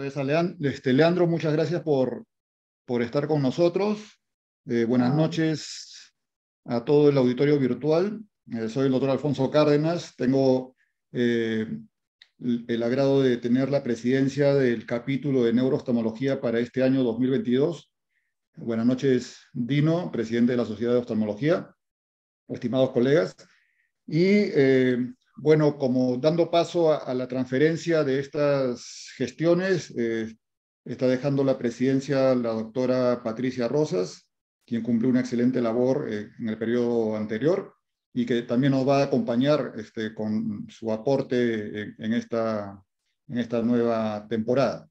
Entonces, Leandro, muchas gracias por estar con nosotros. Buenas noches a todo el auditorio virtual. Soy el doctor Alfonso Cárdenas. Tengo el agrado de tener la presidencia del capítulo de neurooftalmología para este año 2022. Buenas noches, Dino, presidente de la Sociedad de Oftalmología, estimados colegas. Y bueno, como dando paso a la transferencia de estas gestiones, está dejando la presidencia la doctora Patricia Rosas, quien cumplió una excelente labor en el periodo anterior y que también nos va a acompañar con su aporte en esta nueva temporada.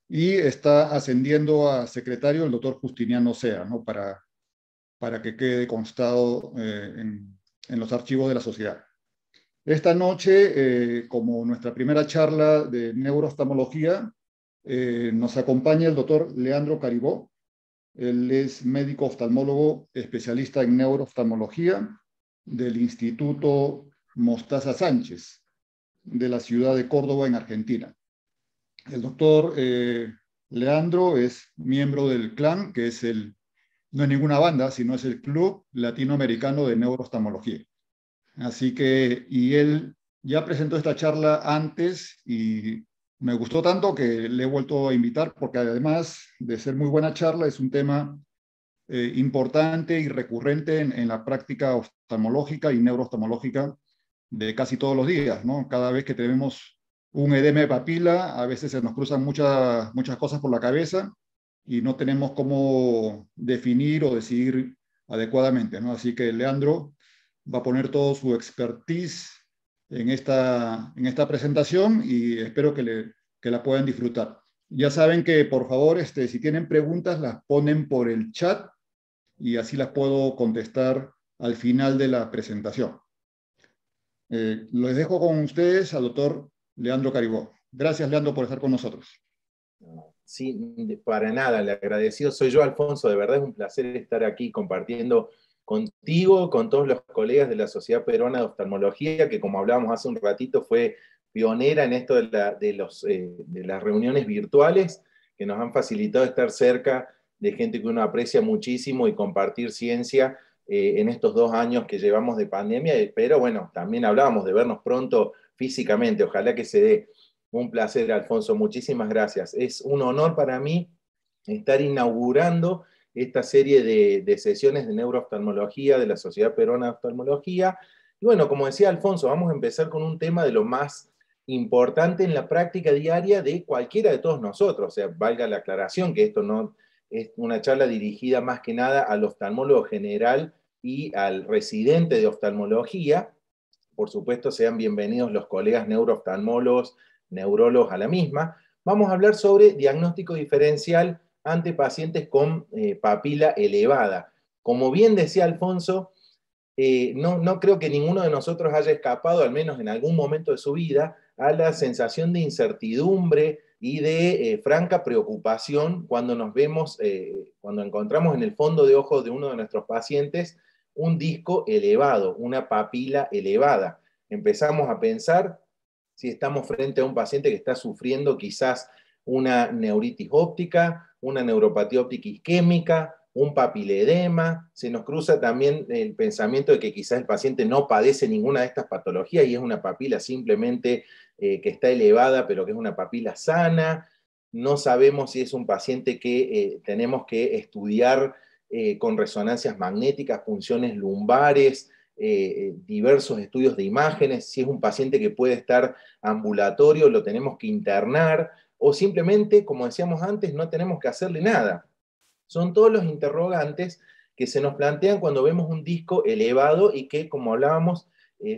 Y está ascendiendo a secretario el doctor Justiniano Sea, ¿no? para que quede constado en los archivos de la sociedad. Esta noche, como nuestra primera charla de neurooftalmología, nos acompaña el doctor Leandro Caribó. Él es médico oftalmólogo especialista en neurooftalmología del Instituto Mostaza Sánchez, de la ciudad de Córdoba, en Argentina. El doctor Leandro es miembro del CLAN, que es no es ninguna banda, sino es el Club Latinoamericano de Neurooftalmología. Así que, y él ya presentó esta charla antes y me gustó tanto que le he vuelto a invitar porque además de ser muy buena charla, es un tema importante y recurrente en la práctica oftalmológica y neurooftalmológica de casi todos los días, ¿no? Cada vez que tenemos un edema de papila, a veces se nos cruzan muchas cosas por la cabeza y no tenemos cómo definir o decidir adecuadamente, ¿no? Así que Leandro va a poner todo su expertise en esta presentación y espero que la puedan disfrutar. Ya saben que, por favor, si tienen preguntas, las ponen por el chat y así las puedo contestar al final de la presentación. Les dejo con ustedes al doctor Leandro Caribó. Gracias, Leandro, por estar con nosotros. Sí, para nada, le agradecido soy yo, Alfonso. De verdad es un placer estar aquí compartiendo contigo, con todos los colegas de la Sociedad Peruana de Oftalmología, que como hablábamos hace un ratito, fue pionera en esto de las reuniones virtuales, que nos han facilitado estar cerca de gente que uno aprecia muchísimo y compartir ciencia en estos 2 años que llevamos de pandemia, pero bueno, también hablábamos de vernos pronto físicamente, ojalá que se dé. Un placer, Alfonso, muchísimas gracias. Es un honor para mí estar inaugurando esta serie de sesiones de neurooftalmología de la Sociedad Peruana de Oftalmología. Y bueno, como decía Alfonso, vamos a empezar con un tema de lo más importante en la práctica diaria de cualquiera de todos nosotros. O sea, valga la aclaración que esto no es una charla dirigida más que nada al oftalmólogo general y al residente de oftalmología. Por supuesto, sean bienvenidos los colegas neurooftalmólogos, neurólogos a la misma. Vamos a hablar sobre diagnóstico diferencial ante pacientes con papila elevada. Como bien decía Alfonso, no creo que ninguno de nosotros haya escapado, al menos en algún momento de su vida, a la sensación de incertidumbre y de franca preocupación cuando nos vemos, cuando encontramos en el fondo de ojos de uno de nuestros pacientes un disco elevado, una papila elevada. Empezamos a pensar si estamos frente a un paciente que está sufriendo quizás una neuritis óptica, una neuropatía óptica isquémica, un papiledema. Se nos cruza también el pensamiento de que quizás el paciente no padece ninguna de estas patologías y es una papila simplemente que está elevada, pero que es una papila sana. No sabemos si es un paciente que tenemos que estudiar con resonancias magnéticas, funciones lumbares, diversos estudios de imágenes, si es un paciente que puede estar ambulatorio, lo tenemos que internar, o simplemente, como decíamos antes, no tenemos que hacerle nada. Son todos los interrogantes que se nos plantean cuando vemos un disco elevado y que, como hablábamos,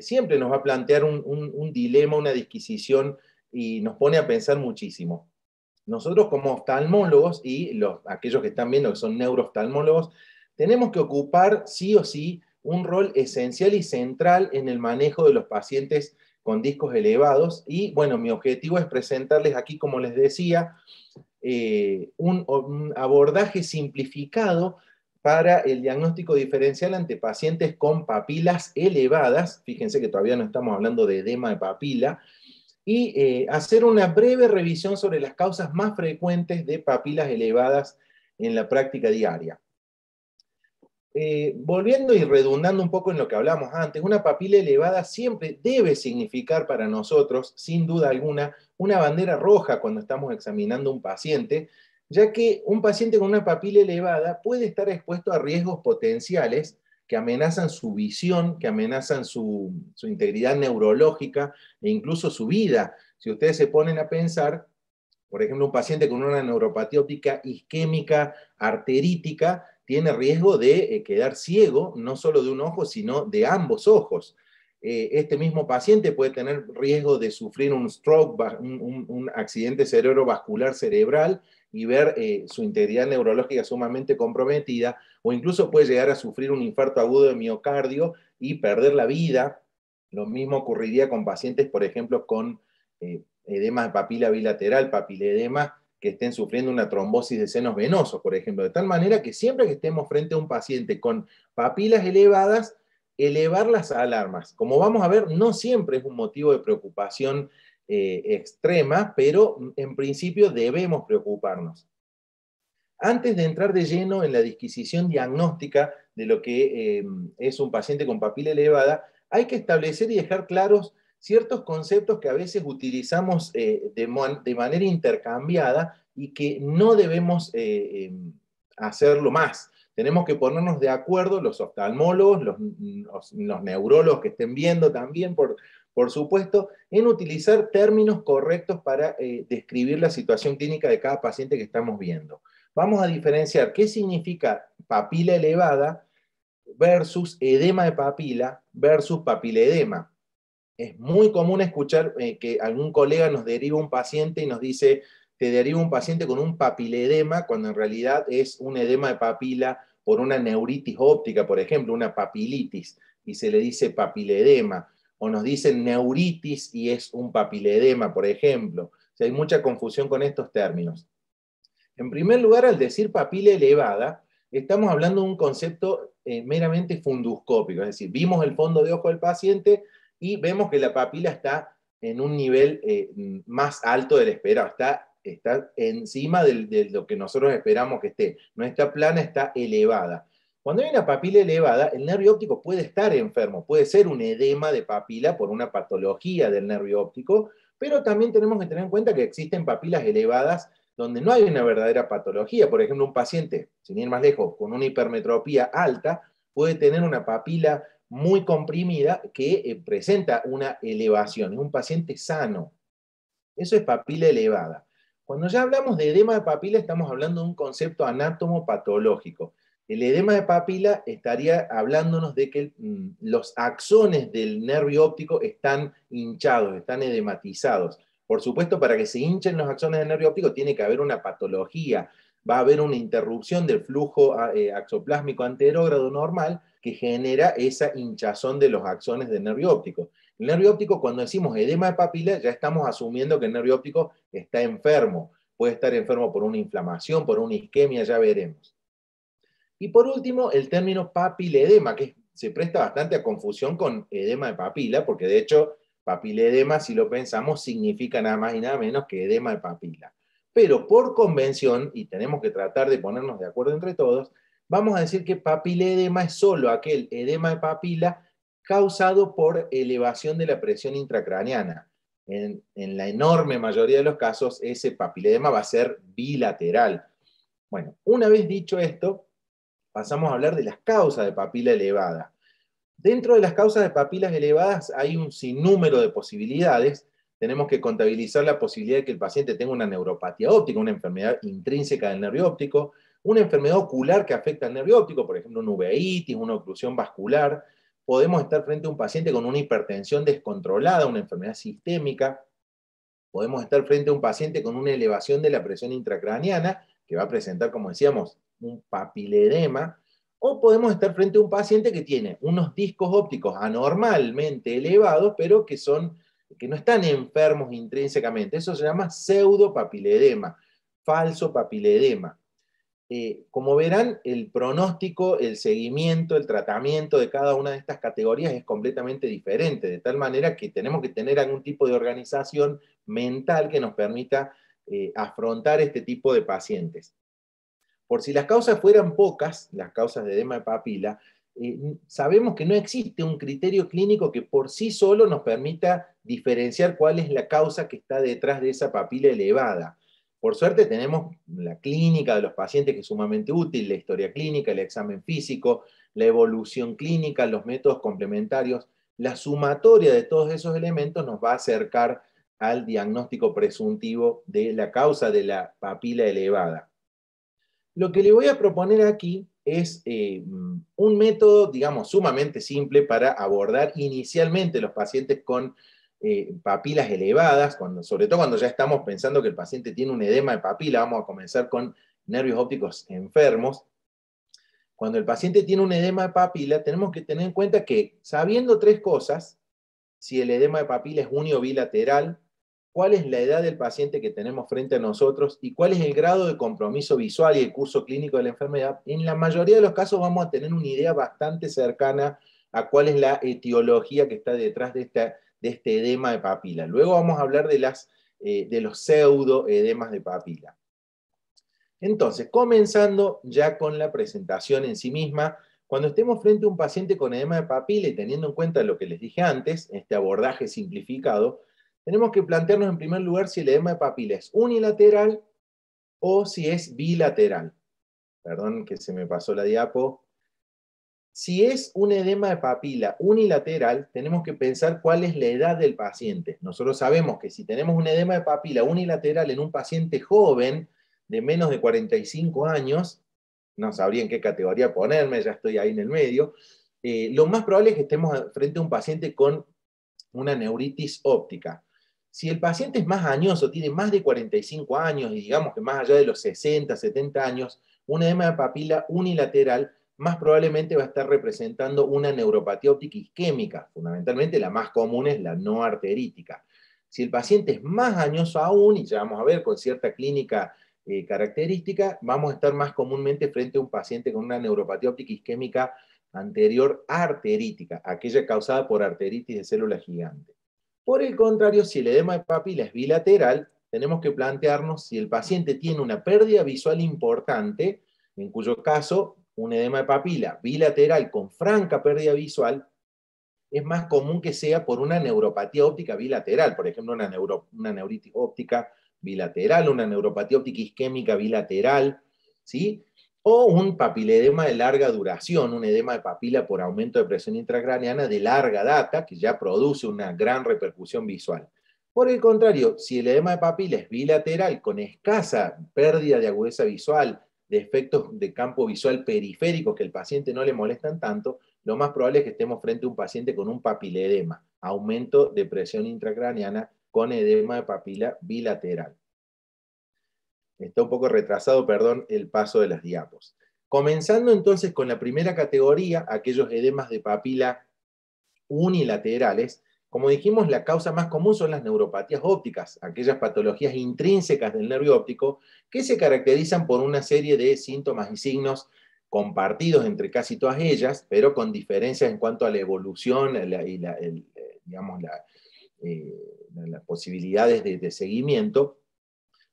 siempre nos va a plantear un dilema, una disquisición y nos pone a pensar muchísimo. Nosotros como oftalmólogos y aquellos que están viendo que son neurooftalmólogos, tenemos que ocupar sí o sí un rol esencial y central en el manejo de los pacientes con discos elevados. Y bueno, mi objetivo es presentarles aquí, como les decía, un abordaje simplificado para el diagnóstico diferencial ante pacientes con papilas elevadas. Fíjense que todavía no estamos hablando de edema de papila. y hacer una breve revisión sobre las causas más frecuentes de papilas elevadas en la práctica diaria. Volviendo y redundando un poco en lo que hablamos antes, una papila elevada siempre debe significar para nosotros, sin duda alguna, una bandera roja cuando estamos examinando a un paciente, ya que un paciente con una papila elevada puede estar expuesto a riesgos potenciales que amenazan su visión, que amenazan su integridad neurológica e incluso su vida. Si ustedes se ponen a pensar, por ejemplo, un paciente con una neuropatía óptica isquémica arterítica tiene riesgo de quedar ciego, no solo de un ojo, sino de ambos ojos. Este mismo paciente puede tener riesgo de sufrir un stroke, un accidente cerebrovascular cerebral, y ver su integridad neurológica sumamente comprometida, o incluso puede llegar a sufrir un infarto agudo de miocardio y perder la vida. Lo mismo ocurriría con pacientes, por ejemplo, con edema de papila bilateral, papiledema, que estén sufriendo una trombosis de senos venosos, por ejemplo. De tal manera que siempre que estemos frente a un paciente con papilas elevadas, elevar las alarmas. Como vamos a ver, no siempre es un motivo de preocupación extrema, pero en principio debemos preocuparnos. Antes de entrar de lleno en la disquisición diagnóstica de lo que es un paciente con papila elevada, hay que establecer y dejar claros ciertos conceptos que a veces utilizamos de manera intercambiada y que no debemos hacerlo más. Tenemos que ponernos de acuerdo, los oftalmólogos, los neurólogos que estén viendo también, por supuesto, en utilizar términos correctos para describir la situación clínica de cada paciente que estamos viendo. Vamos a diferenciar qué significa papila elevada versus edema de papila versus papiledema. Es muy común escuchar que algún colega nos deriva un paciente y nos dice, te deriva un paciente con un papiledema, cuando en realidad es un edema de papila por una neuritis óptica, por ejemplo, una papilitis, y se le dice papiledema. O nos dicen neuritis y es un papiledema, por ejemplo. O sea, hay mucha confusión con estos términos. En primer lugar, al decir papila elevada, estamos hablando de un concepto meramente funduscópico, es decir, vimos el fondo de ojo del paciente y vemos que la papila está en un nivel más alto del esperado, está encima de lo que nosotros esperamos que esté. No está plana, está elevada. Cuando hay una papila elevada, el nervio óptico puede estar enfermo, puede ser un edema de papila por una patología del nervio óptico, pero también tenemos que tener en cuenta que existen papilas elevadas donde no hay una verdadera patología. Por ejemplo, un paciente, sin ir más lejos, con una hipermetropía alta, puede tener una papila muy comprimida que presenta una elevación. Es un paciente sano. Eso es papila elevada. Cuando ya hablamos de edema de papila, estamos hablando de un concepto anatomopatológico. El edema de papila estaría hablándonos de que los axones del nervio óptico están hinchados, están edematizados. Por supuesto, para que se hinchen los axones del nervio óptico tiene que haber una patología. Va a haber una interrupción del flujo axoplásmico anterógrado normal que genera esa hinchazón de los axones del nervio óptico. El nervio óptico, cuando decimos edema de papila, ya estamos asumiendo que el nervio óptico está enfermo. Puede estar enfermo por una inflamación, por una isquemia, ya veremos. Y por último, el término papiledema, que se presta bastante a confusión con edema de papila, porque de hecho papiledema, si lo pensamos, significa nada más y nada menos que edema de papila. Pero por convención, y tenemos que tratar de ponernos de acuerdo entre todos, vamos a decir que papiledema es solo aquel edema de papila causado por elevación de la presión intracraneana. En la enorme mayoría de los casos, ese papiledema va a ser bilateral. Bueno, una vez dicho esto, pasamos a hablar de las causas de papila elevada. Dentro de las causas de papilas elevadas hay un sinnúmero de posibilidades. Tenemos que contabilizar la posibilidad de que el paciente tenga una neuropatía óptica, una enfermedad intrínseca del nervio óptico, una enfermedad ocular que afecta al nervio óptico, por ejemplo, una uveitis, una oclusión vascular. Podemos estar frente a un paciente con una hipertensión descontrolada, una enfermedad sistémica. Podemos estar frente a un paciente con una elevación de la presión intracraneana, que va a presentar, como decíamos, un papiledema. O podemos estar frente a un paciente que tiene unos discos ópticos anormalmente elevados, pero que no están enfermos intrínsecamente. Eso se llama pseudopapiledema, falso papiledema. como verán, el pronóstico, el seguimiento, el tratamiento de cada una de estas categorías es completamente diferente, de tal manera que tenemos que tener algún tipo de organización mental que nos permita afrontar este tipo de pacientes. Por si las causas fueran pocas, las causas de edema de papila, sabemos que no existe un criterio clínico que por sí solo nos permita diferenciar cuál es la causa que está detrás de esa papila elevada. Por suerte tenemos la clínica de los pacientes, que es sumamente útil, la historia clínica, el examen físico, la evolución clínica, los métodos complementarios. La sumatoria de todos esos elementos nos va a acercar al diagnóstico presuntivo de la causa de la papila elevada. Lo que le voy a proponer aquí es un método, digamos, sumamente simple para abordar inicialmente los pacientes con papilas elevadas, sobre todo cuando ya estamos pensando que el paciente tiene un edema de papila. Vamos a comenzar con nervios ópticos enfermos. Cuando el paciente tiene un edema de papila, tenemos que tener en cuenta que, sabiendo tres cosas, si el edema de papila es uni o bilateral, cuál es la edad del paciente que tenemos frente a nosotros y cuál es el grado de compromiso visual y el curso clínico de la enfermedad, en la mayoría de los casos vamos a tener una idea bastante cercana a cuál es la etiología que está detrás de este edema de papila. Luego vamos a hablar de los pseudoedemas de papila. Entonces, comenzando ya con la presentación en sí misma, cuando estemos frente a un paciente con edema de papila y teniendo en cuenta lo que les dije antes, este abordaje simplificado, tenemos que plantearnos en primer lugar si el edema de papila es unilateral o si es bilateral. Perdón que se me pasó la diapo. Si es un edema de papila unilateral, tenemos que pensar cuál es la edad del paciente. Nosotros sabemos que si tenemos un edema de papila unilateral en un paciente joven de menos de 45 años, no sabría en qué categoría ponerme, ya estoy ahí en el medio, lo más probable es que estemos frente a un paciente con una neuritis óptica. Si el paciente es más añoso, tiene más de 45 años, y digamos que más allá de los 60, 70 años, un edema de papila unilateral más probablemente va a estar representando una neuropatía óptica isquémica. Fundamentalmente la más común es la no arterítica. Si el paciente es más añoso aún, y ya vamos a ver con cierta clínica característica, vamos a estar más comúnmente frente a un paciente con una neuropatía óptica isquémica anterior arterítica, aquella causada por arteritis de célula gigante. Por el contrario, si el edema de papila es bilateral, tenemos que plantearnos si el paciente tiene una pérdida visual importante, en cuyo caso un edema de papila bilateral con franca pérdida visual es más común que sea por una neuropatía óptica bilateral, por ejemplo, una neuritis óptica bilateral, una neuropatía óptica isquémica bilateral, ¿sí? O un papiledema de larga duración, un edema de papila por aumento de presión intracraneana de larga data, que ya produce una gran repercusión visual. Por el contrario, si el edema de papila es bilateral, con escasa pérdida de agudeza visual, de efectos de campo visual periférico que el paciente no le molestan tanto, lo más probable es que estemos frente a un paciente con un papiledema, aumento de presión intracraneana con edema de papila bilateral. Está un poco retrasado, perdón, el paso de las diapos. Comenzando entonces con la primera categoría, aquellos edemas de papila unilaterales. Como dijimos, la causa más común son las neuropatías ópticas, aquellas patologías intrínsecas del nervio óptico que se caracterizan por una serie de síntomas y signos compartidos entre casi todas ellas, pero con diferencias en cuanto a la evolución y las posibilidades de seguimiento.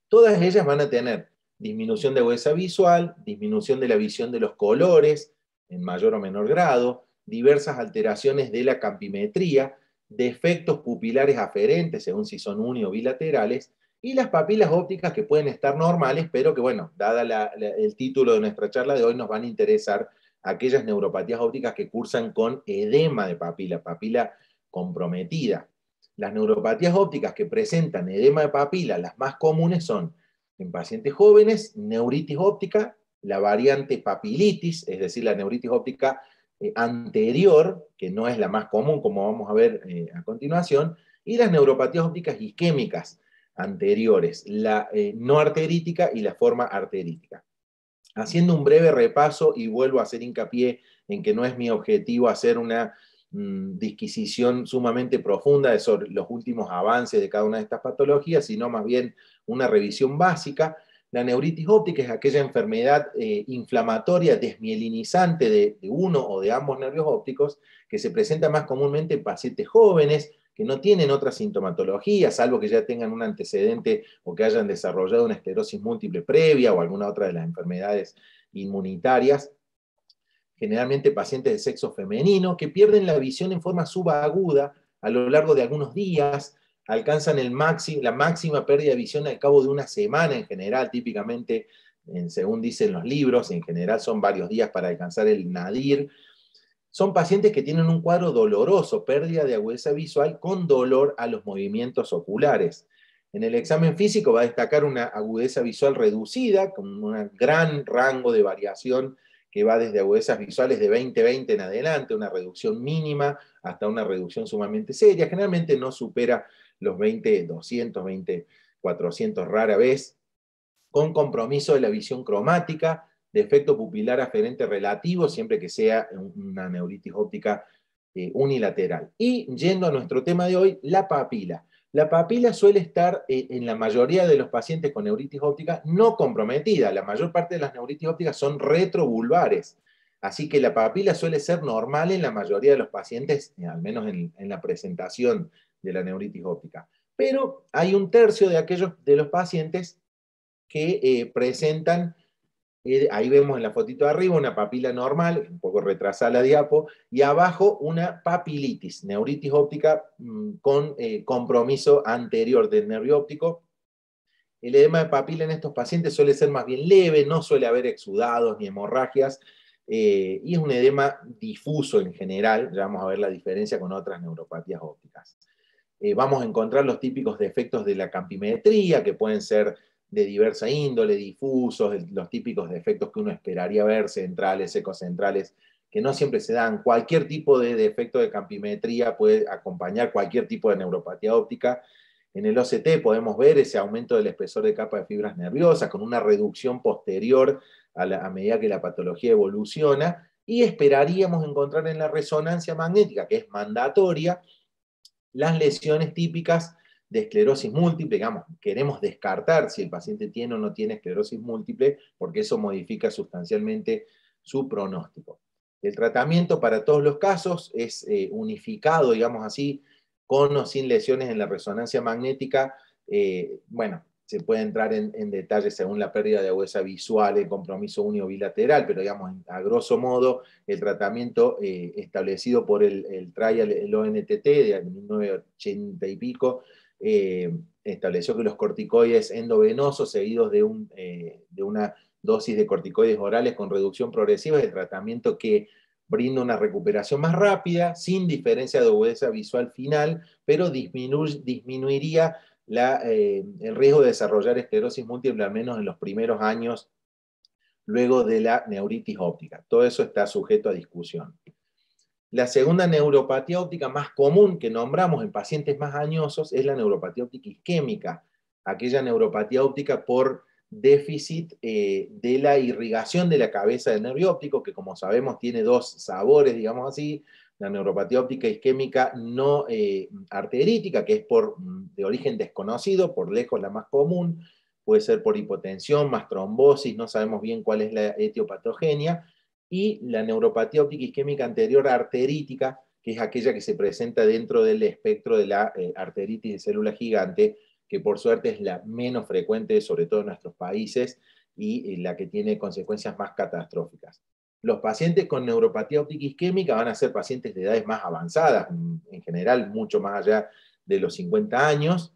Todas ellas van a tener disminución de agudeza visual, disminución de la visión de los colores, en mayor o menor grado, diversas alteraciones de la campimetría, defectos pupilares aferentes, según si son uni o bilaterales, y las papilas ópticas que pueden estar normales, pero que, bueno, dada el título de nuestra charla de hoy, nos van a interesar aquellas neuropatías ópticas que cursan con edema de papila comprometida. Las neuropatías ópticas que presentan edema de papila, las más comunes son en pacientes jóvenes, neuritis óptica, la variante papilitis, es decir, la neuritis óptica anterior, que no es la más común, como vamos a ver a continuación, y las neuropatías ópticas isquémicas anteriores, la no arterítica y la forma arterítica. Haciendo un breve repaso, y vuelvo a hacer hincapié en que no es mi objetivo hacer una disquisición sumamente profunda sobre los últimos avances de cada una de estas patologías, sino más bien una revisión básica. La neuritis óptica es aquella enfermedad inflamatoria desmielinizante de uno o de ambos nervios ópticos que se presenta más comúnmente en pacientes jóvenes que no tienen otra sintomatología, salvo que ya tengan un antecedente o que hayan desarrollado una esclerosis múltiple previa o alguna otra de las enfermedades inmunitarias. Generalmente pacientes de sexo femenino que pierden la visión en forma subaguda a lo largo de algunos días, alcanzan la máxima pérdida de visión al cabo de una semana en general, típicamente, según dicen los libros, en general son varios días para alcanzar el nadir. Son pacientes que tienen un cuadro doloroso, pérdida de agudeza visual con dolor a los movimientos oculares. En el examen físico va a destacar una agudeza visual reducida, con un gran rango de variación que va desde agudezas visuales de 20/20 en adelante, una reducción mínima, hasta una reducción sumamente seria. Generalmente no supera los 20/200, 20/400 rara vez, con compromiso de la visión cromática, defecto pupilar aferente relativo, siempre que sea una neuritis óptica unilateral. Y yendo a nuestro tema de hoy, la papila. La papila suele estar en la mayoría de los pacientes con neuritis óptica no comprometida. La mayor parte de las neuritis ópticas son retrovulvares. Así que la papila suele ser normal en la mayoría de los pacientes, al menos en la presentación de la neuritis óptica. Pero hay un tercio de aquellos de los pacientes que presentan, ahí vemos en la fotito de arriba, una papila normal, un poco retrasada la diapo, y abajo una papilitis, neuritis óptica con compromiso anterior del nervio óptico. El edema de papila en estos pacientes suele ser más bien leve, no suele haber exudados ni hemorragias, y es un edema difuso en general. Ya vamos a ver la diferencia con otras neuropatías ópticas. Vamos a encontrar los típicos defectos de la campimetría, que pueden ser de diversa índole, difusos, los típicos defectos que uno esperaría ver, centrales, ecocentrales, que no siempre se dan. Cualquier tipo de defecto de campimetría puede acompañar cualquier tipo de neuropatía óptica. En el OCT podemos ver ese aumento del espesor de capa de fibras nerviosas con una reducción posterior a medida que la patología evoluciona, y esperaríamos encontrar en la resonancia magnética, que es mandatoria, las lesiones típicas de esclerosis múltiple. Digamos, queremos descartar si el paciente tiene o no tiene esclerosis múltiple, porque eso modifica sustancialmente su pronóstico. El tratamiento para todos los casos es unificado, digamos así, con o sin lesiones en la resonancia magnética. Bueno, se puede entrar en detalle según la pérdida de agudeza visual, el compromiso unio bilateral, pero digamos, a grosso modo, el tratamiento establecido por el trial, el ONTT de 1980 y pico, estableció que los corticoides endovenosos seguidos de una dosis de corticoides orales con reducción progresiva es el tratamiento que brinda una recuperación más rápida, sin diferencia de agudeza visual final, pero disminuiría el riesgo de desarrollar esclerosis múltiple al menos en los primeros años luego de la neuritis óptica. Todo eso está sujeto a discusión. La segunda neuropatía óptica más común que nombramos en pacientes más añosos es la neuropatía óptica isquémica, aquella neuropatía óptica por déficit de la irrigación de la cabeza del nervio óptico, que como sabemos tiene dos sabores, digamos así: la neuropatía óptica isquémica no arterítica, que es de origen desconocido, por lejos la más común, puede ser por hipotensión, más trombosis, no sabemos bien cuál es la etiopatogenia, y la neuropatía óptica isquémica anterior arterítica, que es aquella que se presenta dentro del espectro de la arteritis de célula gigante, que por suerte es la menos frecuente, sobre todo en nuestros países, y la que tiene consecuencias más catastróficas. Los pacientes con neuropatía óptica isquémica van a ser pacientes de edades más avanzadas, en general mucho más allá de los 50 años,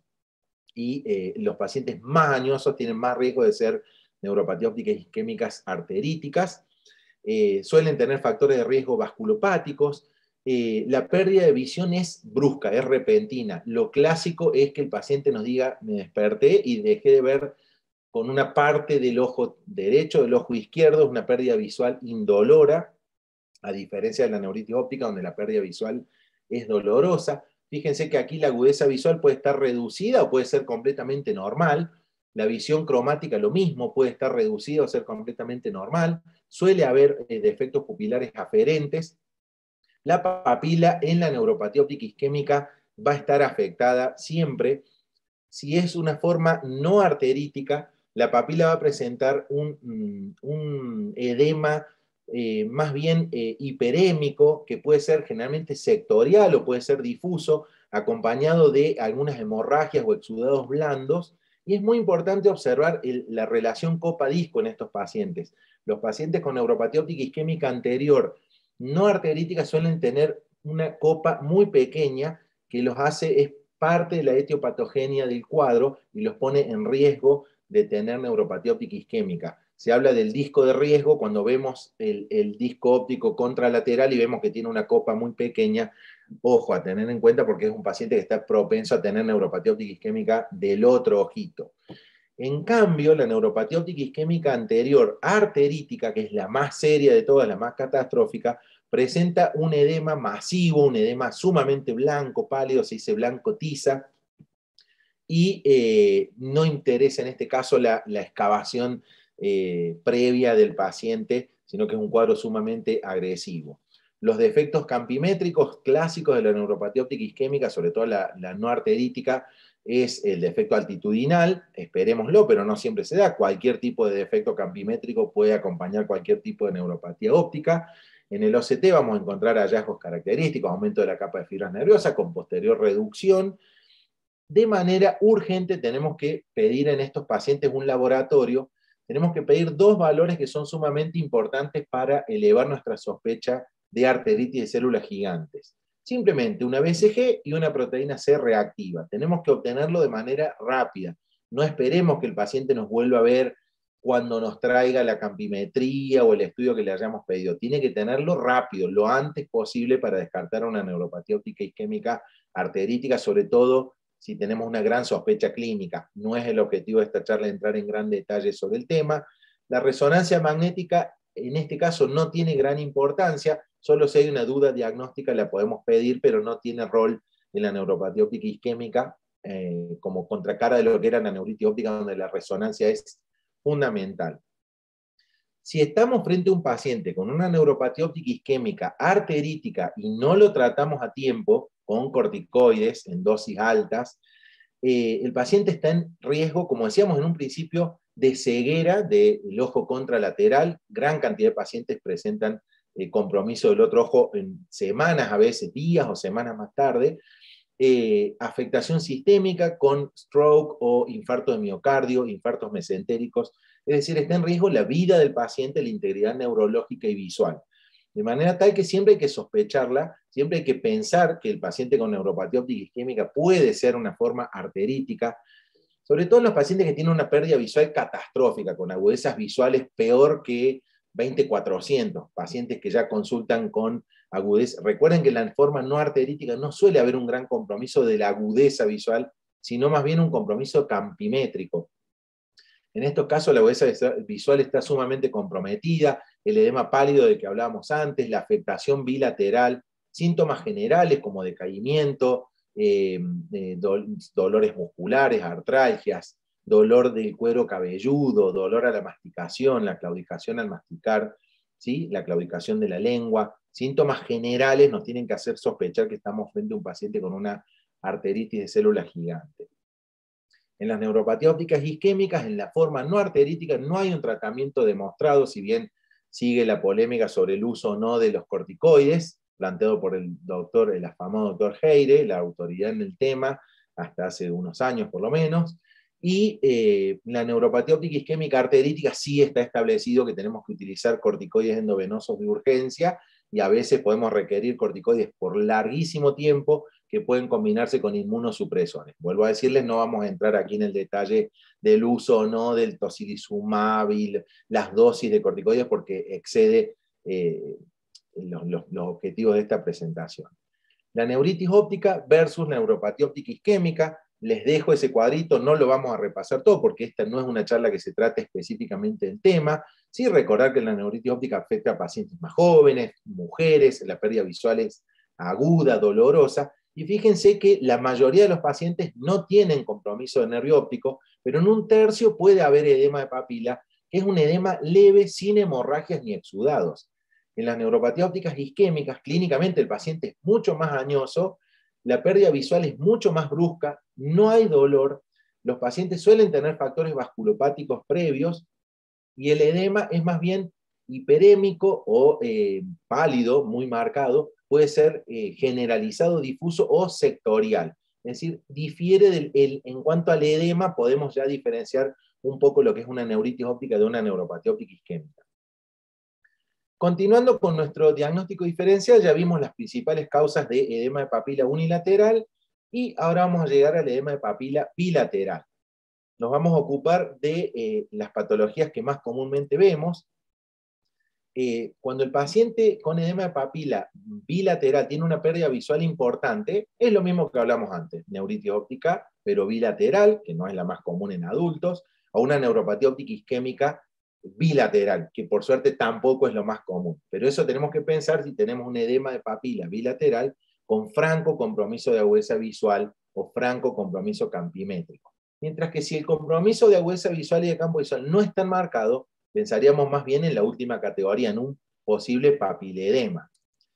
y los pacientes más añosos tienen más riesgo de ser neuropatía óptica isquémicas arteríticas. Suelen tener factores de riesgo vasculopáticos. La pérdida de visión es brusca, es repentina. Lo clásico es que el paciente nos diga: me desperté y dejé de ver con una parte del ojo derecho, del ojo izquierdo. Es una pérdida visual indolora, a diferencia de la neuritis óptica, donde la pérdida visual es dolorosa. Fíjense que aquí la agudeza visual puede estar reducida o puede ser completamente normal. La visión cromática lo mismo, puede estar reducida o ser completamente normal. Suele haber defectos pupilares aferentes. La papila en la neuropatía óptica isquémica va a estar afectada siempre. Si es una forma no arterítica, la papila va a presentar un edema más bien hiperémico, que puede ser generalmente sectorial o puede ser difuso, acompañado de algunas hemorragias o exudados blandos, y es muy importante observar la relación copa-disco en estos pacientes. Los pacientes con neuropatía óptica isquémica anterior no arterítica suelen tener una copa muy pequeña que los hace, es parte de la etiopatogenia del cuadro y los pone en riesgo de tener neuropatía óptica isquémica. Se habla del disco de riesgo cuando vemos el disco óptico contralateral y vemos que tiene una copa muy pequeña. Ojo, a tener en cuenta porque es un paciente que está propenso a tener neuropatía óptica isquémica del otro ojito. En cambio, la neuropatía óptica isquémica anterior arterítica, que es la más seria de todas, la más catastrófica, presenta un edema masivo, un edema sumamente blanco, pálido, se dice blanco tiza, y no interesa en este caso la excavación previa del paciente, sino que es un cuadro sumamente agresivo. Los defectos campimétricos clásicos de la neuropatía óptica isquémica, sobre todo la no arterítica, es el defecto altitudinal, esperémoslo, pero no siempre se da. Cualquier tipo de defecto campimétrico puede acompañar cualquier tipo de neuropatía óptica. En el OCT vamos a encontrar hallazgos característicos, aumento de la capa de fibras nerviosas con posterior reducción. De manera urgente tenemos que pedir en estos pacientes un laboratorio, tenemos que pedir dos valores que son sumamente importantes para elevar nuestra sospecha de arteritis de células gigantes. Simplemente una BCG y una proteína C reactiva. Tenemos que obtenerlo de manera rápida. No esperemos que el paciente nos vuelva a ver cuando nos traiga la campimetría o el estudio que le hayamos pedido. Tiene que tenerlo rápido, lo antes posible, para descartar una neuropatía óptica isquémica arterítica, sobre todo si tenemos una gran sospecha clínica. No es el objetivo de esta charla entrar en gran detalle sobre el tema. La resonancia magnética en este caso no tiene gran importancia, solo si hay una duda diagnóstica la podemos pedir, pero no tiene rol en la neuropatía óptica isquémica como contracara de lo que era la neuritis óptica, donde la resonancia es fundamental. Si estamos frente a un paciente con una neuropatía óptica isquémica arterítica y no lo tratamos a tiempo con corticoides en dosis altas, el paciente está en riesgo, como decíamos en un principio, de ceguera del ojo contralateral. Gran cantidad de pacientes presentan compromiso del otro ojo en semanas, a veces días o semanas más tarde. Afectación sistémica con stroke o infarto de miocardio, infartos mesentéricos. Es decir, está en riesgo la vida del paciente, la integridad neurológica y visual. De manera tal que siempre hay que sospecharla, siempre hay que pensar que el paciente con neuropatía óptica isquémica puede ser una forma arterítica, sobre todo en los pacientes que tienen una pérdida visual catastrófica, con agudezas visuales peor que 20/400, pacientes que ya consultan con agudeza. Recuerden que en la forma no arterítica no suele haber un gran compromiso de la agudeza visual, sino más bien un compromiso campimétrico. En estos casos la agudeza visual está sumamente comprometida, el edema pálido del que hablábamos antes, la afectación bilateral, síntomas generales como decaimiento, dolores musculares, artralgias, dolor del cuero cabelludo, dolor a la masticación, la claudicación al masticar, ¿sí? La claudicación de la lengua. Síntomas generales nos tienen que hacer sospechar que estamos frente a un paciente con una arteritis de células gigantes. En las neuropatías ópticas isquémicas, en la forma no arterítica, no hay un tratamiento demostrado, si bien sigue la polémica sobre el uso o no de los corticoides, planteado por el afamado doctor Heire, la autoridad en el tema, hasta hace unos años por lo menos. Y la neuropatía óptica isquémica arterítica sí está establecido que tenemos que utilizar corticoides endovenosos de urgencia, y a veces podemos requerir corticoides por larguísimo tiempo que pueden combinarse con inmunosupresores. Vuelvo a decirles, no vamos a entrar aquí en el detalle del uso o no del tocilizumab y las dosis de corticoides porque excede los objetivos de esta presentación. La neuritis óptica versus neuropatía óptica isquémica. Les dejo ese cuadrito, no lo vamos a repasar todo porque esta no es una charla que se trate específicamente del tema. Sí recordar que la neuritis óptica afecta a pacientes más jóvenes, mujeres, la pérdida visual es aguda, dolorosa, y fíjense que la mayoría de los pacientes no tienen compromiso de nervio óptico, pero en un tercio puede haber edema de papila, que es un edema leve sin hemorragias ni exudados. En las neuropatías ópticas isquémicas, clínicamente el paciente es mucho más añoso, la pérdida visual es mucho más brusca, no hay dolor, los pacientes suelen tener factores vasculopáticos previos y el edema es más bien hiperémico o pálido, muy marcado, puede ser generalizado, difuso o sectorial. Es decir, difiere en cuanto al edema, podemos ya diferenciar un poco lo que es una neuritis óptica de una neuropatía óptica isquémica. Continuando con nuestro diagnóstico diferencial, ya vimos las principales causas de edema de papila unilateral, y ahora vamos a llegar al edema de papila bilateral. Nos vamos a ocupar de las patologías que más comúnmente vemos. Cuando el paciente con edema de papila bilateral tiene una pérdida visual importante, es lo mismo que hablamos antes, neuritis óptica, pero bilateral, que no es la más común en adultos, o una neuropatía óptica isquémica bilateral, que por suerte tampoco es lo más común. Pero eso tenemos que pensar si tenemos un edema de papila bilateral con franco compromiso de agudeza visual o franco compromiso campimétrico. Mientras que si el compromiso de agudeza visual y de campo visual no es tan marcado, pensaríamos más bien en la última categoría, en un posible papiledema.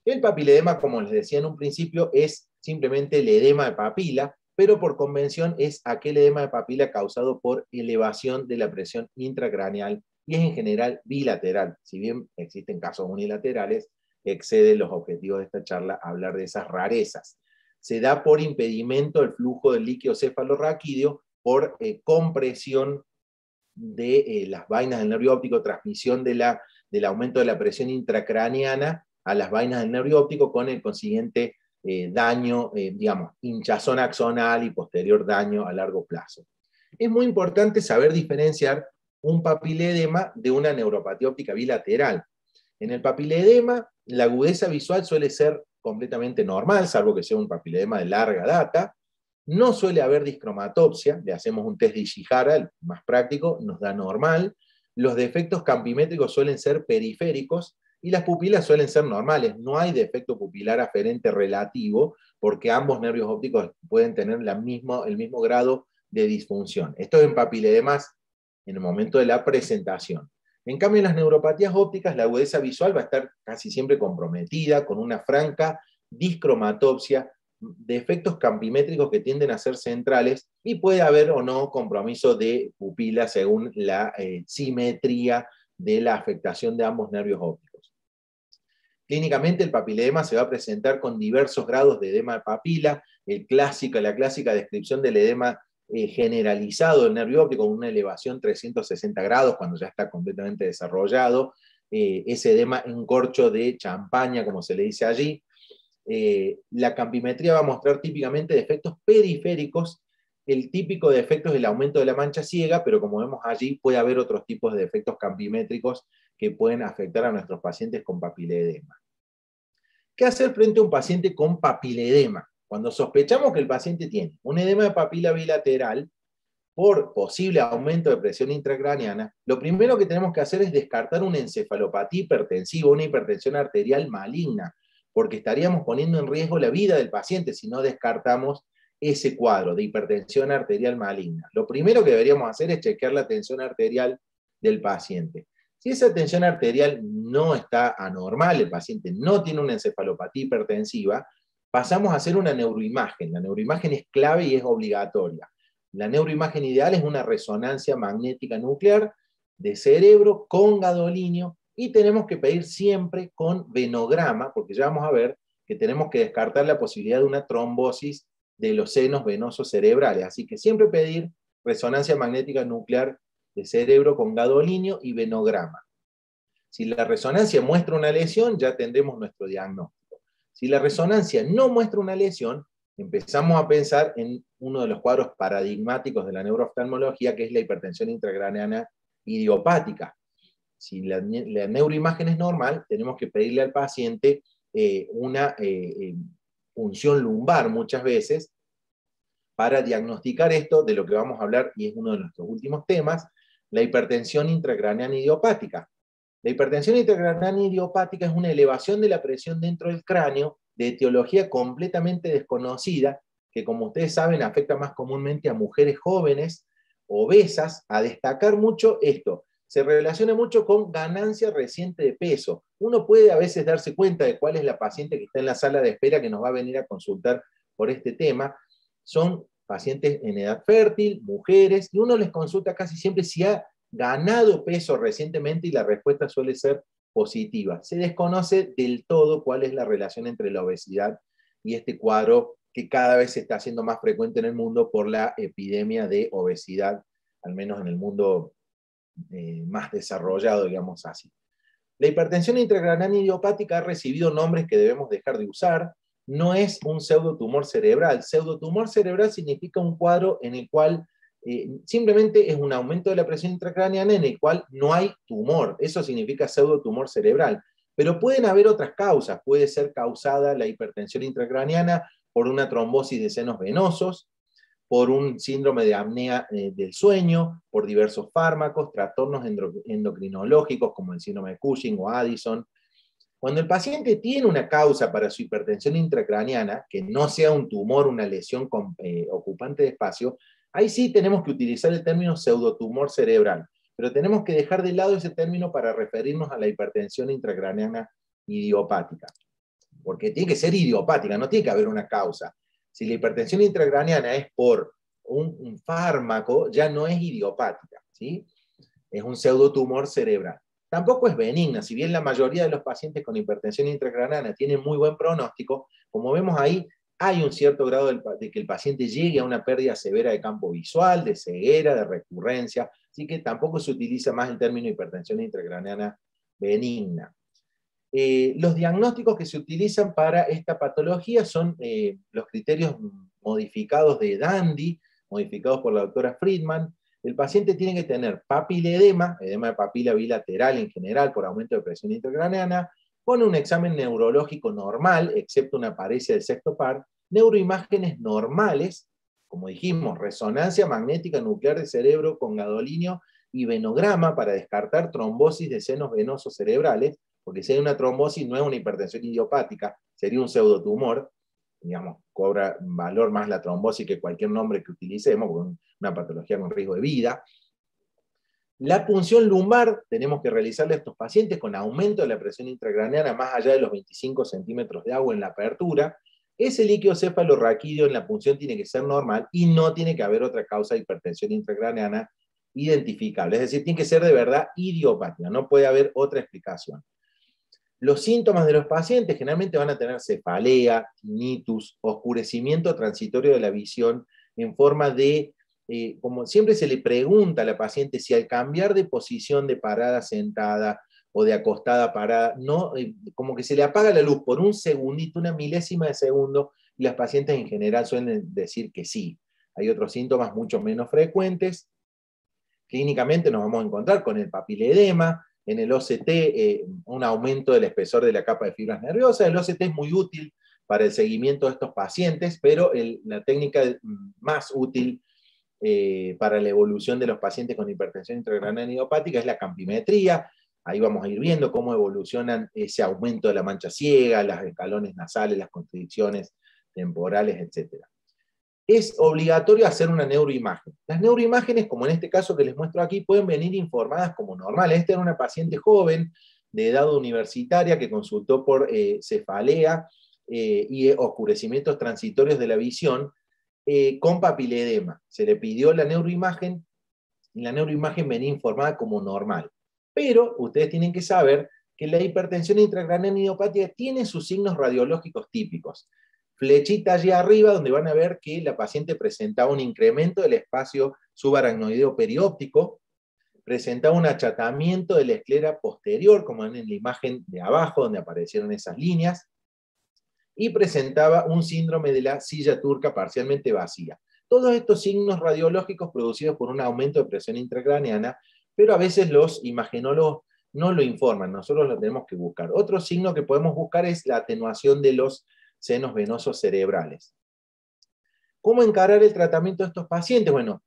El papiledema, como les decía en un principio, es simplemente el edema de papila, pero por convención es aquel edema de papila causado por elevación de la presión intracraneal y es en general bilateral. Si bien existen casos unilaterales, excede los objetivos de esta charla hablar de esas rarezas. Se da por impedimento del flujo del líquido cefalorraquídeo por compresión de las vainas del nervio óptico, transmisión del aumento de la presión intracraneana a las vainas del nervio óptico con el consiguiente daño, digamos, hinchazón axonal y posterior daño a largo plazo. Es muy importante saber diferenciar un papiledema de una neuropatía óptica bilateral. En el papiledema, la agudeza visual suele ser completamente normal, salvo que sea un papiledema de larga data. No suele haber discromatopsia, le hacemos un test de Ishihara, el más práctico, nos da normal. Los defectos campimétricos suelen ser periféricos y las pupilas suelen ser normales. No hay defecto pupilar aferente relativo porque ambos nervios ópticos pueden tener el mismo grado de disfunción. Esto es en papiledemas en el momento de la presentación. En cambio, en las neuropatías ópticas, la agudeza visual va a estar casi siempre comprometida, con una franca discromatopsia, defectos campimétricos que tienden a ser centrales, y puede haber o no compromiso de pupila según la simetría de la afectación de ambos nervios ópticos. Clínicamente, el papiledema se va a presentar con diversos grados de edema de papila, la clásica descripción del edema generalizado del nervio óptico, con una elevación 360 grados cuando ya está completamente desarrollado, ese edema en corcho de champaña, como se le dice allí. La campimetría va a mostrar típicamente defectos periféricos. El típico defecto es el aumento de la mancha ciega, pero como vemos allí puede haber otros tipos de defectos campimétricos que pueden afectar a nuestros pacientes con papiledema. ¿Qué hacer frente a un paciente con papiledema? Cuando sospechamos que el paciente tiene un edema de papila bilateral por posible aumento de presión intracraneana, lo primero que tenemos que hacer es descartar una encefalopatía hipertensiva, una hipertensión arterial maligna, porque estaríamos poniendo en riesgo la vida del paciente si no descartamos ese cuadro de hipertensión arterial maligna. Lo primero que deberíamos hacer es chequear la tensión arterial del paciente. Si esa tensión arterial no está anormal, el paciente no tiene una encefalopatía hipertensiva, pasamos a hacer una neuroimagen. La neuroimagen es clave y es obligatoria. La neuroimagen ideal es una resonancia magnética nuclear de cerebro con gadolinio, y tenemos que pedir siempre con venograma, porque ya vamos a ver que tenemos que descartar la posibilidad de una trombosis de los senos venosos cerebrales. Así que siempre pedir resonancia magnética nuclear de cerebro con gadolinio y venograma. Si la resonancia muestra una lesión, ya tendremos nuestro diagnóstico. Si la resonancia no muestra una lesión, empezamos a pensar en uno de los cuadros paradigmáticos de la neurooftalmología, que es la hipertensión intracraneana idiopática. Si la neuroimagen es normal, tenemos que pedirle al paciente una punción lumbar muchas veces para diagnosticar esto de lo que vamos a hablar, y es uno de nuestros últimos temas, la hipertensión intracraneana idiopática. La hipertensión intracraneana idiopática es una elevación de la presión dentro del cráneo de etiología completamente desconocida, que como ustedes saben afecta más comúnmente a mujeres jóvenes, obesas, a destacar mucho esto. Se relaciona mucho con ganancia reciente de peso. Uno puede a veces darse cuenta de cuál es la paciente que está en la sala de espera que nos va a venir a consultar por este tema. Son pacientes en edad fértil, mujeres, y uno les consulta casi siempre si ha ganado peso recientemente y la respuesta suele ser positiva. Se desconoce del todo cuál es la relación entre la obesidad y este cuadro que cada vez se está haciendo más frecuente en el mundo por la epidemia de obesidad, al menos en el mundo más desarrollado, digamos así. La hipertensión intracraniana idiopática ha recibido nombres que debemos dejar de usar. No es un pseudotumor cerebral. Pseudotumor cerebral significa un cuadro en el cual simplemente es un aumento de la presión intracraneana en el cual no hay tumor. Eso significa pseudotumor cerebral. Pero pueden haber otras causas. Puede ser causada la hipertensión intracraneana por una trombosis de senos venosos, por un síndrome de apnea del sueño, por diversos fármacos, trastornos endocrinológicos como el síndrome de Cushing o Addison. Cuando el paciente tiene una causa para su hipertensión intracraneana, que no sea un tumor, una lesión ocupante de espacio, ahí sí tenemos que utilizar el término pseudotumor cerebral, pero tenemos que dejar de lado ese término para referirnos a la hipertensión intracraneana idiopática, porque tiene que ser idiopática, no tiene que haber una causa. Si la hipertensión intracraneana es por un fármaco, ya no es idiopática, ¿sí? Es un pseudotumor cerebral. Tampoco es benigna, si bien la mayoría de los pacientes con hipertensión intracraneana tienen muy buen pronóstico, como vemos ahí, hay un cierto grado de que el paciente llegue a una pérdida severa de campo visual, de ceguera, de recurrencia, así que tampoco se utiliza más el término hipertensión intracraneana benigna. Los diagnósticos que se utilizan para esta patología son los criterios modificados de Dandy, modificados por la doctora Friedman. El paciente tiene que tener papiledema, edema de papila bilateral en general por aumento de presión intracraneana, con un examen neurológico normal, excepto una paresia del sexto par, neuroimágenes normales, como dijimos, resonancia magnética nuclear de cerebro con gadolinio y venograma para descartar trombosis de senos venosos cerebrales, porque si hay una trombosis no es una hipertensión idiopática, sería un pseudotumor, digamos, cobra valor más la trombosis que cualquier nombre que utilicemos, porque es una patología con riesgo de vida. La punción lumbar tenemos que realizarle a estos pacientes con aumento de la presión intracraneana más allá de los 25 centímetros de agua en la apertura. Ese líquido cefalorraquídeo en la punción tiene que ser normal y no tiene que haber otra causa de hipertensión intracraneana identificable. Es decir, tiene que ser de verdad idiopática, no puede haber otra explicación. Los síntomas de los pacientes generalmente van a tener cefalea, tinnitus, oscurecimiento transitorio de la visión en forma de, como siempre se le pregunta a la paciente si al cambiar de posición de parada sentada o de acostada parada, no, como que se le apaga la luz por un segundito, una milésima de segundo, y las pacientes en general suelen decir que sí. Hay otros síntomas mucho menos frecuentes. Clínicamente nos vamos a encontrar con el papiledema, en el OCT un aumento del espesor de la capa de fibras nerviosas. El OCT es muy útil para el seguimiento de estos pacientes, pero la técnica más útil para la evolución de los pacientes con hipertensión intracraneana idiopática es la campimetría. Ahí vamos a ir viendo cómo evolucionan ese aumento de la mancha ciega, los escalones nasales, las constricciones temporales, etc. Es obligatorio hacer una neuroimagen. Las neuroimágenes, como en este caso que les muestro aquí, pueden venir informadas como normales. Esta era una paciente joven de edad universitaria que consultó por cefalea y oscurecimientos transitorios de la visión con papiledema. Se le pidió la neuroimagen y la neuroimagen venía informada como normal. Pero ustedes tienen que saber que la hipertensión intracraneana idiopática tiene sus signos radiológicos típicos. Flechita allí arriba, donde van a ver que la paciente presentaba un incremento del espacio subaracnoideo perióptico, presentaba un achatamiento de la esclera posterior, como ven en la imagen de abajo, donde aparecieron esas líneas, y presentaba un síndrome de la silla turca parcialmente vacía. Todos estos signos radiológicos producidos por un aumento de presión intracraneana, pero a veces los imagenólogos no lo informan, nosotros lo tenemos que buscar. Otro signo que podemos buscar es la atenuación de los senos venosos cerebrales. ¿Cómo encarar el tratamiento de estos pacientes? Bueno,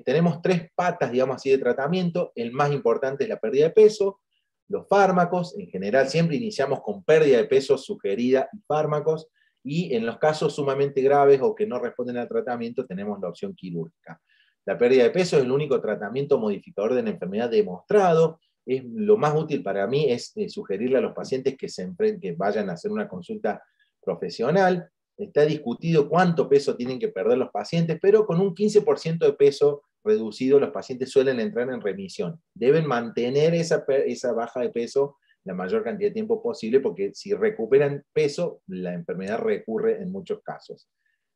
tenemos tres patas, digamos así, de tratamiento. El más importante es la pérdida de peso, los fármacos, en general siempre iniciamos con pérdida de peso sugerida y fármacos, y en los casos sumamente graves o que no responden al tratamiento tenemos la opción quirúrgica. La pérdida de peso es el único tratamiento modificador de la enfermedad demostrado. Lo más útil para mí es sugerirle a los pacientes que vayan a hacer una consulta profesional. está discutido cuánto peso tienen que perder los pacientes, pero con un 15% de peso reducido los pacientes suelen entrar en remisión. Deben mantener esa baja de peso la mayor cantidad de tiempo posible, porque si recuperan peso, la enfermedad recurre en muchos casos.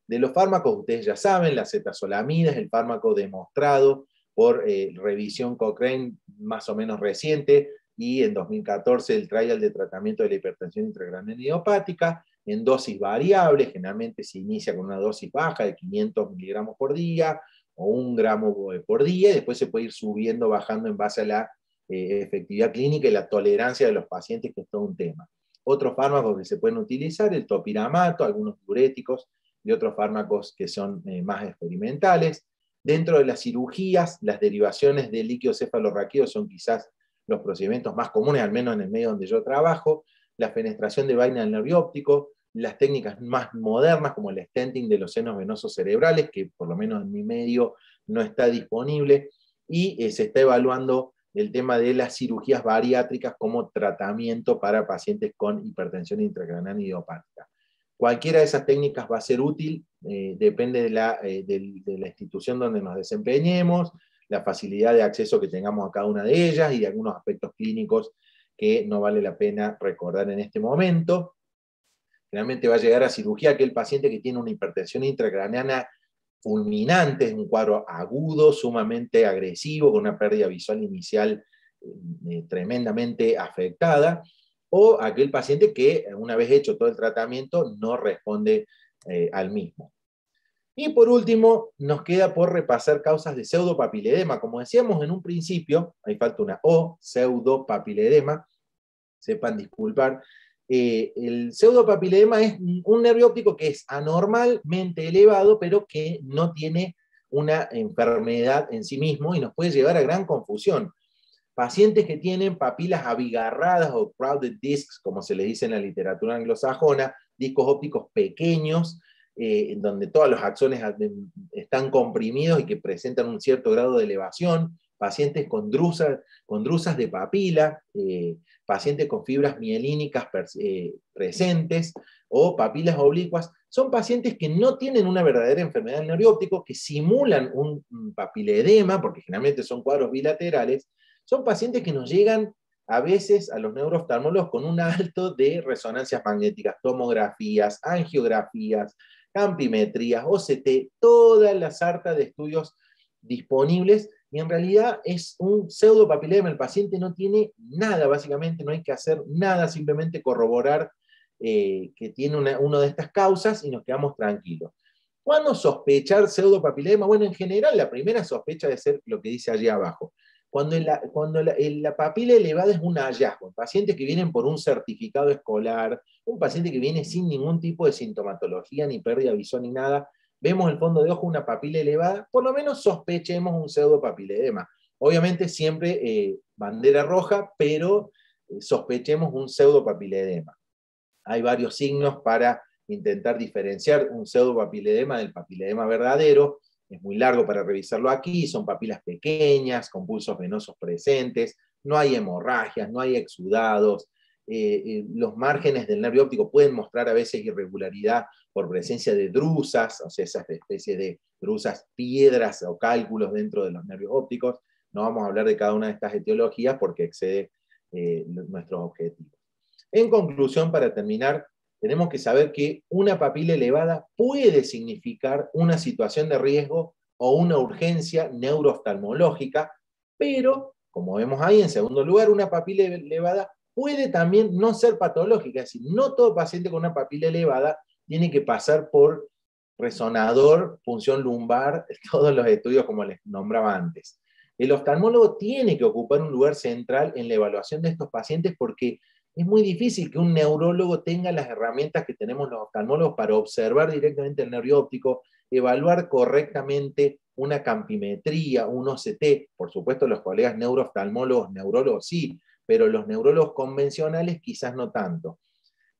De los fármacos, ustedes ya saben, la acetazolamida es el fármaco demostrado por revisión Cochrane más o menos reciente, y en 2014 el trial de tratamiento de la hipertensión intracraniana idiopática, en dosis variables, generalmente se inicia con una dosis baja de 500 miligramos por día, o 1 gramo por día, y después se puede ir subiendo, bajando en base a la efectividad clínica y la tolerancia de los pacientes, que es todo un tema. Otros fármacos que se pueden utilizar, el topiramato, algunos diuréticos y otros fármacos que son más experimentales. Dentro de las cirugías, las derivaciones del líquido cefalorraquídeo son quizás los procedimientos más comunes, al menos en el medio donde yo trabajo, la fenestración de vaina del nervio óptico, las técnicas más modernas como el stenting de los senos venosos cerebrales, que por lo menos en mi medio no está disponible, y se está evaluando el tema de las cirugías bariátricas como tratamiento para pacientes con hipertensión intracraniana idiopática. Cualquiera de esas técnicas va a ser útil, depende de la institución donde nos desempeñemos, la facilidad de acceso que tengamos a cada una de ellas y de algunos aspectos clínicos que no vale la pena recordar en este momento. Generalmente va a llegar a cirugía aquel paciente que tiene una hipertensión intracraniana fulminante, es un cuadro agudo, sumamente agresivo, con una pérdida visual inicial tremendamente afectada, o aquel paciente que, una vez hecho todo el tratamiento, no responde al mismo. Y por último, nos queda por repasar causas de pseudopapiledema. Como decíamos en un principio, ahí falta una O, pseudopapiledema, sepan disculpar. El pseudopapiledema es un nervio óptico que es anormalmente elevado, pero que no tiene una enfermedad en sí mismo y nos puede llevar a gran confusión. Pacientes que tienen papilas abigarradas o crowded discs, como se le dice en la literatura anglosajona, discos ópticos pequeños, en donde todos los axones están comprimidos y que presentan un cierto grado de elevación, pacientes con drusas de papila, pacientes con fibras mielínicas presentes, o papilas oblicuas, son pacientes que no tienen una verdadera enfermedad del nervio óptico, que simulan un papiledema, porque generalmente son cuadros bilaterales. Son pacientes que nos llegan a veces a los neurooftalmólogos con un alto de resonancias magnéticas, tomografías, angiografías, campimetrías, OCT, toda la sarta de estudios disponibles, y en realidad es un pseudopapilema. El paciente no tiene nada, básicamente no hay que hacer nada, simplemente corroborar que tiene una de estas causas y nos quedamos tranquilos. ¿Cuándo sospechar pseudopapilema? Bueno, en general la primera sospecha debe ser lo que dice allí abajo. Cuando la papila elevada es un hallazgo, pacientes que vienen por un certificado escolar, un paciente que viene sin ningún tipo de sintomatología, ni pérdida visual ni nada, vemos el fondo de ojo una papila elevada, por lo menos sospechemos un pseudopapiledema. Obviamente siempre bandera roja, pero sospechemos un pseudopapiledema. Hay varios signos para intentar diferenciar un pseudopapiledema del papiledema verdadero. Es muy largo para revisarlo aquí, son papilas pequeñas, con pulsos venosos presentes, no hay hemorragias, no hay exudados, los márgenes del nervio óptico pueden mostrar a veces irregularidad por presencia de drusas, o sea, esas especies de drusas, piedras o cálculos dentro de los nervios ópticos. No vamos a hablar de cada una de estas etiologías porque excede nuestros objetivos. En conclusión, para terminar, tenemos que saber que una papila elevada puede significar una situación de riesgo o una urgencia neurooftalmológica, pero, como vemos ahí, en segundo lugar, una papila elevada puede también no ser patológica, es decir, no todo paciente con una papila elevada tiene que pasar por resonador, punción lumbar, todos los estudios como les nombraba antes. El oftalmólogo tiene que ocupar un lugar central en la evaluación de estos pacientes, porque es muy difícil que un neurólogo tenga las herramientas que tenemos los oftalmólogos para observar directamente el nervio óptico, evaluar correctamente una campimetría, un OCT. Por supuesto, los colegas neurooftalmólogos, neurólogos sí, pero los neurólogos convencionales quizás no tanto.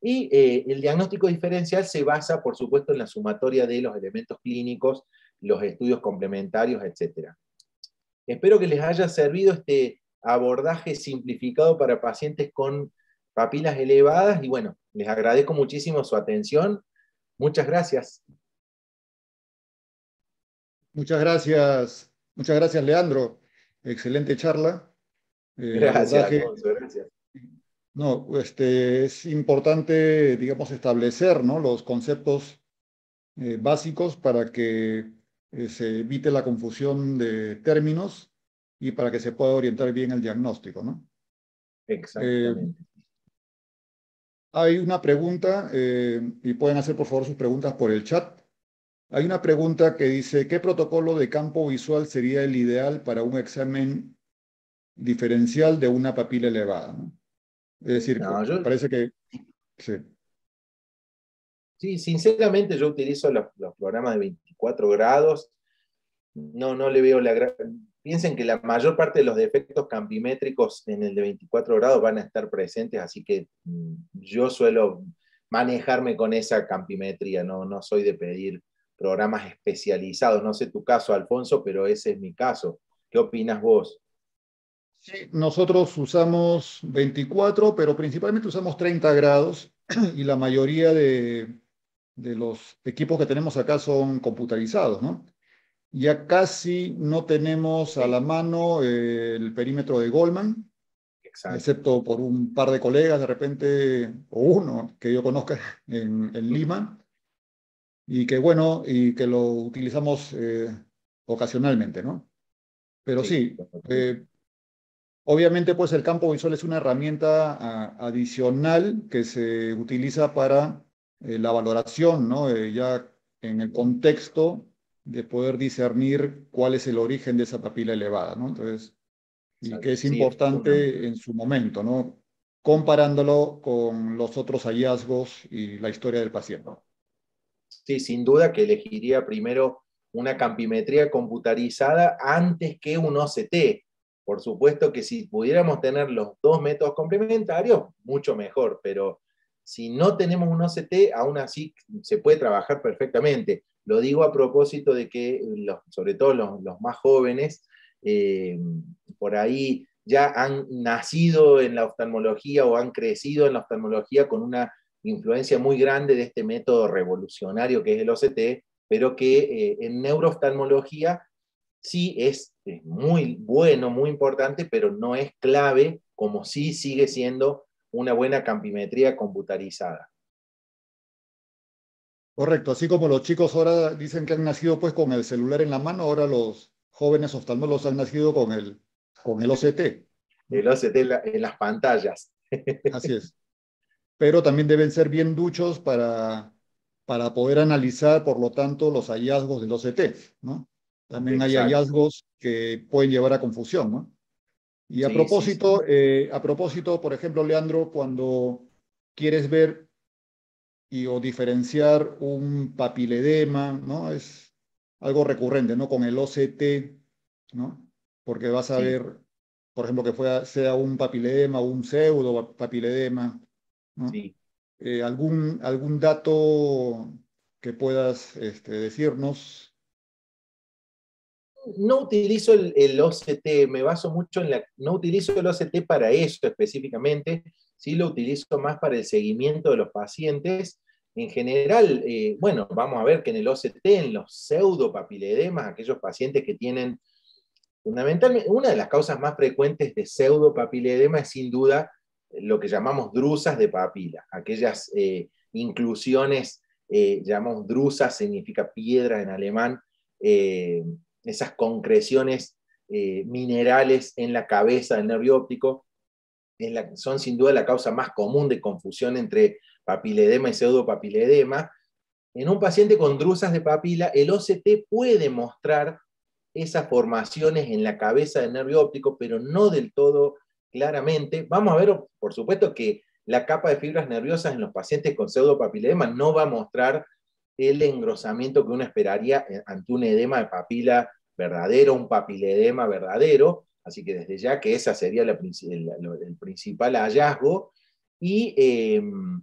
Y el diagnóstico diferencial se basa, por supuesto, en la sumatoria de los elementos clínicos, los estudios complementarios, etc. Espero que les haya servido este abordaje simplificado para pacientes con papilas elevadas, y bueno, les agradezco muchísimo su atención. Muchas gracias. Muchas gracias, Leandro. Excelente charla. Gracias, Abordaje. Alfonso, gracias. No, es importante, digamos, establecer, ¿no?, los conceptos básicos para que se evite la confusión de términos y para que se pueda orientar bien el diagnóstico, ¿no? Eh, Exactamente. Hay una pregunta, y pueden hacer por favor sus preguntas por el chat. Hay una pregunta que dice, ¿qué protocolo de campo visual sería el ideal para un examen diferencial de una papila elevada, ¿no? Es decir, No, me parece que sí. sí, sinceramente yo utilizo los programas de 24 grados. No le veo Piensen que la mayor parte de los defectos campimétricos en el de 24 grados van a estar presentes, así que yo suelo manejarme con esa campimetría, no soy de pedir programas especializados. No sé tu caso, Alfonso, pero ese es mi caso. ¿Qué opinas vos? Sí, nosotros usamos 24, pero principalmente usamos 30 grados y la mayoría de los equipos que tenemos acá son computarizados, ¿no? Ya casi no tenemos a la Sí, mano el perímetro de Goldman, exacto. excepto por un par de colegas de repente, o uno que yo conozca en Lima, y que bueno, y que lo utilizamos ocasionalmente, ¿no? Pero Sí, sí, obviamente pues el campo visual es una herramienta adicional que se utiliza para la valoración, ¿no? Ya en el contexto de poder discernir cuál es el origen de esa papila elevada, ¿no? Entonces, y que exacto. es Sí, es fundamental. importante en su momento, ¿no? Comparándolo con los otros hallazgos y la historia del paciente. Sí, sin duda que elegiría primero una campimetría computarizada antes que un OCT. Por supuesto que si pudiéramos tener los dos métodos complementarios, mucho mejor, pero si no tenemos un OCT, aún así se puede trabajar perfectamente. Lo digo a propósito de que, sobre todo los más jóvenes, eh, por ahí ya han nacido en la oftalmología o han crecido en la oftalmología con una influencia muy grande de este método revolucionario que es el OCT, pero que en neurooftalmología sí es muy bueno, muy importante, pero no es clave, como sí sigue siendo una buena campimetría computarizada. Correcto, así como los chicos ahora dicen que han nacido pues con el celular en la mano, ahora los jóvenes oftalmólogos han nacido con el OCT, ¿no? El OCT en las pantallas. Así es. Pero también deben ser bien duchos para poder analizar, por lo tanto, los hallazgos del OCT, ¿no? También hay Exacto. hallazgos que pueden llevar a confusión, ¿no? Y Sí, sí, sí. a propósito, por ejemplo, Leandro, cuando quieres ver o diferenciar un papiledema, ¿no? Es algo recurrente, ¿no? Con el OCT, ¿no? Porque vas a Sí, ver, por ejemplo, sea un papiledema o un pseudo papiledema, ¿no? sí. ¿Algún dato que puedas decirnos? No utilizo el OCT, me baso mucho no utilizo el OCT para eso específicamente, sí lo utilizo más para el seguimiento de los pacientes. En general, bueno, vamos a ver que en el OCT, en los pseudopapiledemas, aquellos pacientes que tienen, fundamentalmente, una de las causas más frecuentes de pseudopapiledema es sin duda lo que llamamos drusas de papila, aquellas inclusiones, llamamos drusas, significa piedra en alemán, eh, esas concreciones minerales en la cabeza del nervio óptico, son sin duda la causa más común de confusión entre papiledema y pseudopapiledema. En un paciente con drusas de papila, el OCT puede mostrar esas formaciones en la cabeza del nervio óptico, pero no del todo claramente. Vamos a ver, por supuesto, que la capa de fibras nerviosas en los pacientes con pseudopapiledema no va a mostrar el engrosamiento que uno esperaría ante un edema de papila verdadero, un papiledema verdadero, así que desde ya que esa sería el principal hallazgo, y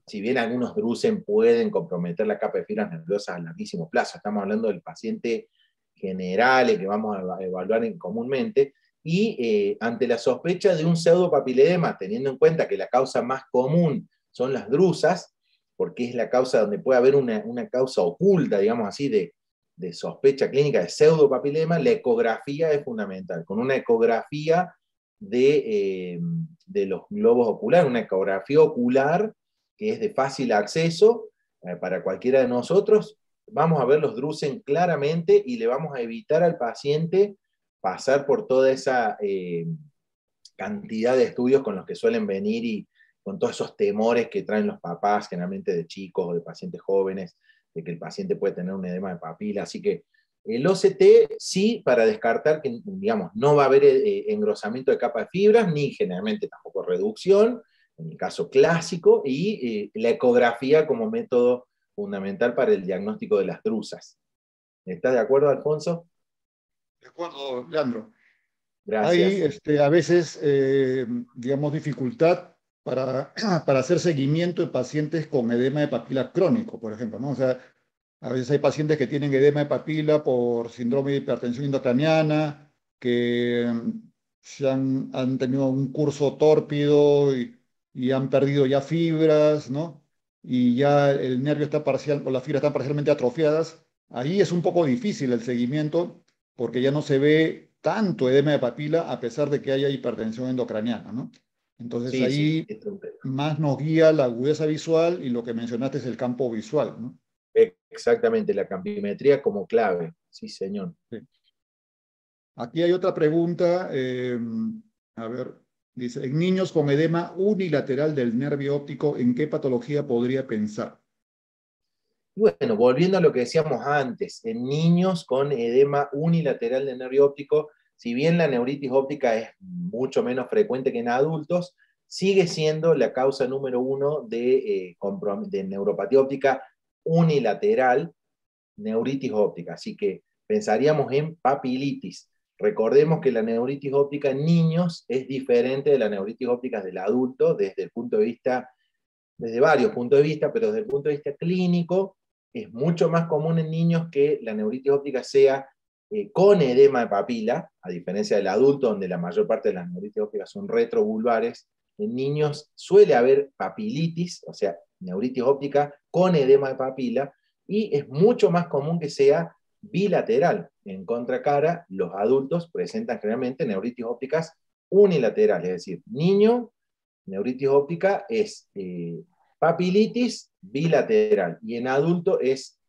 si bien algunos drusen pueden comprometer la capa de fibras nerviosas a larguísimo plazo, estamos hablando del paciente general, el que vamos a evaluar comúnmente, y ante la sospecha de un pseudopapiledema, teniendo en cuenta que la causa más común son las drusas, porque es la causa donde puede haber una causa oculta, digamos así, de sospecha clínica de pseudopapilema, la ecografía es fundamental. Con una ecografía de los globos oculares, una ecografía ocular que es de fácil acceso para cualquiera de nosotros, vamos a ver los drusen claramente y le vamos a evitar al paciente pasar por toda esa cantidad de estudios con los que suelen venir y con todos esos temores que traen los papás, generalmente de chicos o de pacientes jóvenes, de que el paciente puede tener un edema de papila. Así que el OCT sí, para descartar que, digamos, no va a haber engrosamiento de capa de fibras, ni generalmente tampoco reducción, en el caso clásico, y la ecografía como método fundamental para el diagnóstico de las drusas. ¿Estás de acuerdo, Alfonso? De acuerdo, Leandro. Hay Gracias. a veces, digamos, dificultad para hacer seguimiento de pacientes con edema de papila crónico, por ejemplo, ¿no? O sea, a veces hay pacientes que tienen edema de papila por síndrome de hipertensión intracraniana, que han tenido un curso tórpido y han perdido ya fibras, ¿no? Y ya el nervio está parcial, o las fibras están parcialmente atrofiadas. Ahí es un poco difícil el seguimiento porque ya no se ve tanto edema de papila a pesar de que haya hipertensión endocraniana, ¿no? Entonces Sí, sí, ahí esto es un tema. más nos guía la agudeza visual y lo que mencionaste es el campo visual, ¿no? Exactamente, la campimetría como clave. Sí, señor. Sí. Aquí hay otra pregunta, a ver, dice, en niños con edema unilateral del nervio óptico, ¿en qué patología podría pensar? Bueno, volviendo a lo que decíamos antes, en niños con edema unilateral del nervio óptico, si bien la neuritis óptica es mucho menos frecuente que en adultos, sigue siendo la causa número uno de neuropatía óptica unilateral, neuritis óptica. Así que pensaríamos en papilitis. Recordemos que la neuritis óptica en niños es diferente de la neuritis óptica del adulto desde el punto de vista, desde varios puntos de vista, pero desde el punto de vista clínico es mucho más común en niños que la neuritis óptica sea con edema de papila, a diferencia del adulto, donde la mayor parte de las neuritis ópticas son retrovulvares. En niños suele haber papilitis, o sea, neuritis óptica con edema de papila, y es mucho más común que sea bilateral. En contracara, los adultos presentan generalmente neuritis ópticas unilaterales, es decir, niño, neuritis óptica es papilitis bilateral y en adulto es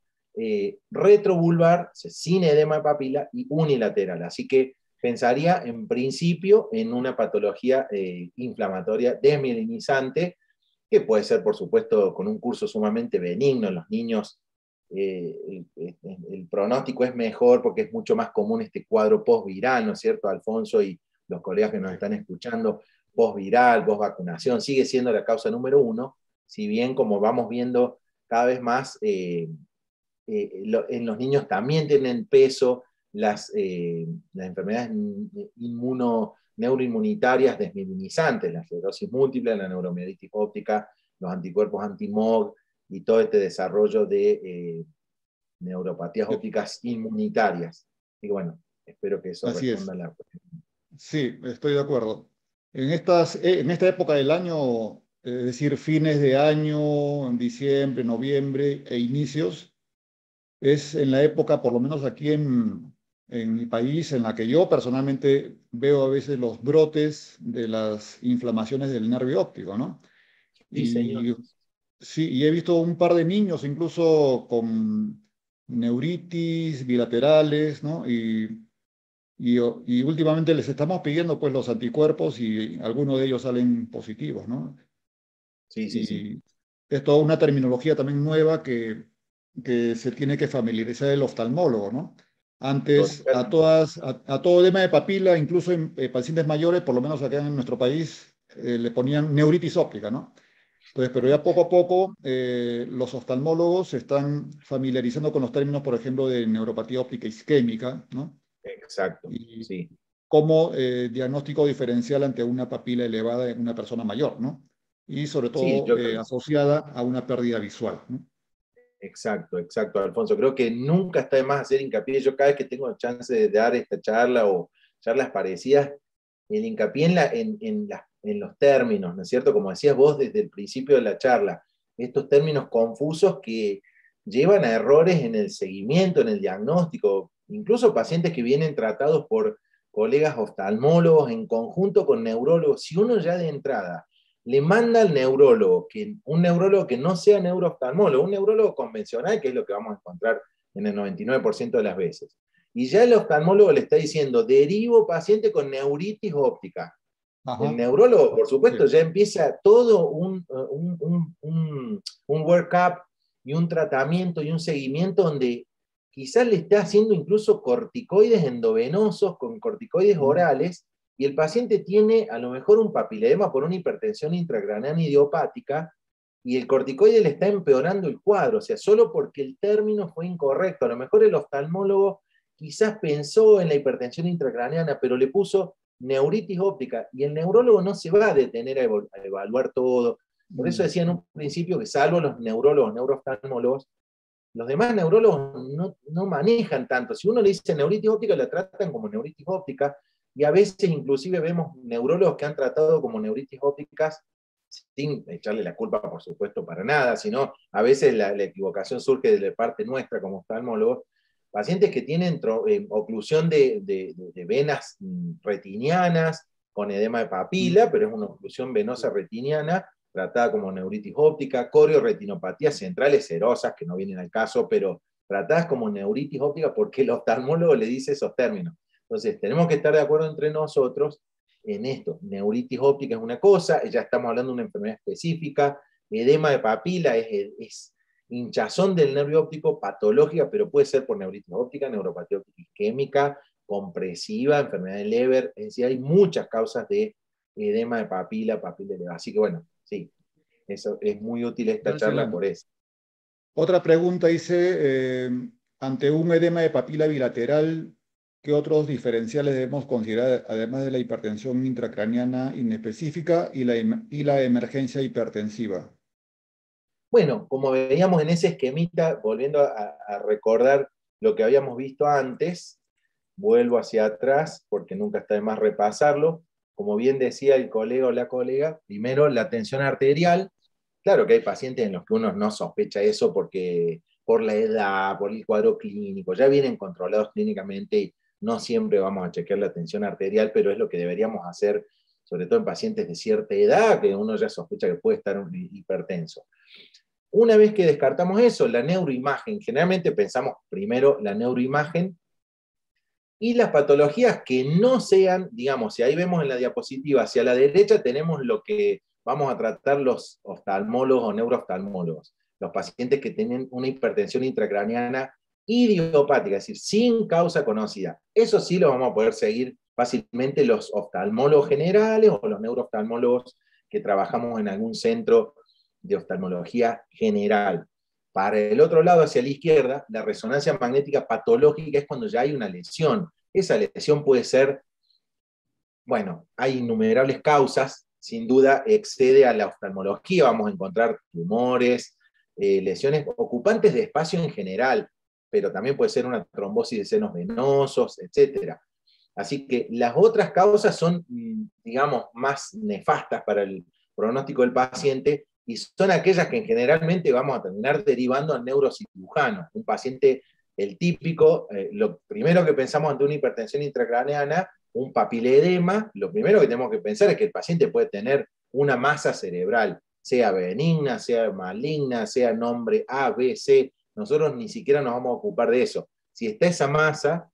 retrovulvar, sin edema de papila y unilateral. Así que pensaría en principio en una patología inflamatoria desmielinizante, que puede ser, por supuesto, con un curso sumamente benigno en los niños. El pronóstico es mejor porque es mucho más común este cuadro postviral, ¿no es cierto, Alfonso y los colegas que nos están escuchando? Postviral, postvacunación, sigue siendo la causa número uno, si bien como vamos viendo cada vez más, en los niños también tienen peso las enfermedades neuroinmunitarias desmielinizantes, la esclerosis múltiple, la neuromielitis óptica, los anticuerpos anti-MOG y todo este desarrollo de neuropatías ópticas inmunitarias. Y bueno, espero que eso Así responda es. a la cuestión. Sí, estoy de acuerdo. En esta época del año, es decir, fines de año, en diciembre, noviembre e inicios, es en la época, por lo menos aquí en mi país, en la que yo personalmente veo a veces los brotes de las inflamaciones del nervio óptico, ¿no? Sí, señor. Y sí, y he visto un par de niños incluso con neuritis bilaterales, ¿no? Y últimamente les estamos pidiendo pues los anticuerpos y algunos de ellos salen positivos, ¿no? Sí, sí, sí. Y es toda una terminología también nueva que se tiene que familiarizar el oftalmólogo, ¿no? Antes, Totalmente. a todo edema de papila, incluso en pacientes mayores, por lo menos acá en nuestro país, le ponían neuritis óptica, ¿no? Entonces, pero ya poco a poco los oftalmólogos se están familiarizando con los términos, por ejemplo, de neuropatía óptica isquémica, ¿no? Exacto, Y sí. como diagnóstico diferencial ante una papila elevada en una persona mayor, ¿no? Y sobre Sí, todo yo creo. asociada a una pérdida visual, ¿no? Exacto, exacto, Alfonso. Creo que nunca está de más hacer hincapié. Yo cada vez que tengo chance de dar esta charla o charlas parecidas, el hincapié en los términos, ¿no es cierto? Como decías vos desde el principio de la charla, estos términos confusos que llevan a errores en el seguimiento, en el diagnóstico, incluso pacientes que vienen tratados por colegas oftalmólogos en conjunto con neurólogos. Si uno ya de entrada le manda al neurólogo, un neurólogo que no sea neurooftalmólogo, un neurólogo convencional, que es lo que vamos a encontrar en el 99% de las veces, y ya el oftalmólogo le está diciendo, derivo paciente con neuritis óptica. Ajá. El neurólogo, por supuesto, Sí. ya empieza todo un workup y un tratamiento y un seguimiento donde quizás le está haciendo incluso corticoides endovenosos con corticoides orales, y el paciente tiene a lo mejor un papiledema por una hipertensión intracraneana idiopática, y el corticoide le está empeorando el cuadro, o sea, solo porque el término fue incorrecto. A lo mejor el oftalmólogo quizás pensó en la hipertensión intracraneana, pero le puso neuritis óptica, y el neurólogo no se va a detener a evaluar todo. Por eso decía en un principio que salvo los neurólogos, neurooftalmólogos, los demás neurólogos no manejan tanto. Si uno le dice neuritis óptica, la tratan como neuritis óptica, y a veces inclusive vemos neurólogos que han tratado como neuritis ópticas sin echarle la culpa, por supuesto, para nada, sino a veces la equivocación surge de parte nuestra como oftalmólogos. Pacientes que tienen oclusión de venas retinianas con edema de papila, pero es una oclusión venosa retiniana, tratada como neuritis óptica, corioretinopatía centrales serosas, que no vienen al caso, pero tratadas como neuritis óptica porque el oftalmólogo le dice esos términos. Entonces, tenemos que estar de acuerdo entre nosotros en esto. Neuritis óptica es una cosa, ya estamos hablando de una enfermedad específica, edema de papila es hinchazón del nervio óptico patológica, pero puede ser por neuritis óptica, neuropatía óptica isquémica, compresiva, enfermedad de Leber, es decir, hay muchas causas de edema de papila elevada. Así que bueno, sí, eso es muy útil esta charla por eso. Otra pregunta dice, ante un edema de papila bilateral, ¿qué otros diferenciales debemos considerar, además de la hipertensión intracraneana inespecífica y la emergencia hipertensiva? Bueno, como veíamos en ese esquemita, volviendo a recordar lo que habíamos visto antes, vuelvo hacia atrás, porque nunca está de más repasarlo. Como bien decía el colega o la colega, primero la tensión arterial. Claro que hay pacientes en los que uno no sospecha eso porque por la edad, por el cuadro clínico, ya vienen controlados clínicamente y no siempre vamos a chequear la tensión arterial, pero es lo que deberíamos hacer, sobre todo en pacientes de cierta edad, que uno ya sospecha que puede estar hipertenso. Una vez que descartamos eso, la neuroimagen, generalmente pensamos primero la neuroimagen, y las patologías que no sean, digamos, si ahí vemos en la diapositiva hacia la derecha, tenemos lo que vamos a tratar los oftalmólogos o neurooftalmólogos, los pacientes que tienen una hipertensión intracraneana idiopática, es decir, sin causa conocida. Eso sí lo vamos a poder seguir fácilmente los oftalmólogos generales o los neurooftalmólogos que trabajamos en algún centro de oftalmología general. Para el otro lado, hacia la izquierda, la resonancia magnética patológica es cuando ya hay una lesión. Esa lesión puede ser, bueno, hay innumerables causas, sin duda excede a la oftalmología, vamos a encontrar tumores, lesiones ocupantes de espacio en general, pero también puede ser una trombosis de senos venosos, etc. Así que las otras causas son, digamos, más nefastas para el pronóstico del paciente, y son aquellas que generalmente vamos a terminar derivando al neurocirujano. Un paciente, el típico, lo primero que pensamos ante una hipertensión intracraneana, un papiledema, lo primero que tenemos que pensar es que el paciente puede tener una masa cerebral, sea benigna, sea maligna, sea nombre A, B, C. Nosotros ni siquiera nos vamos a ocupar de eso. Si está esa masa,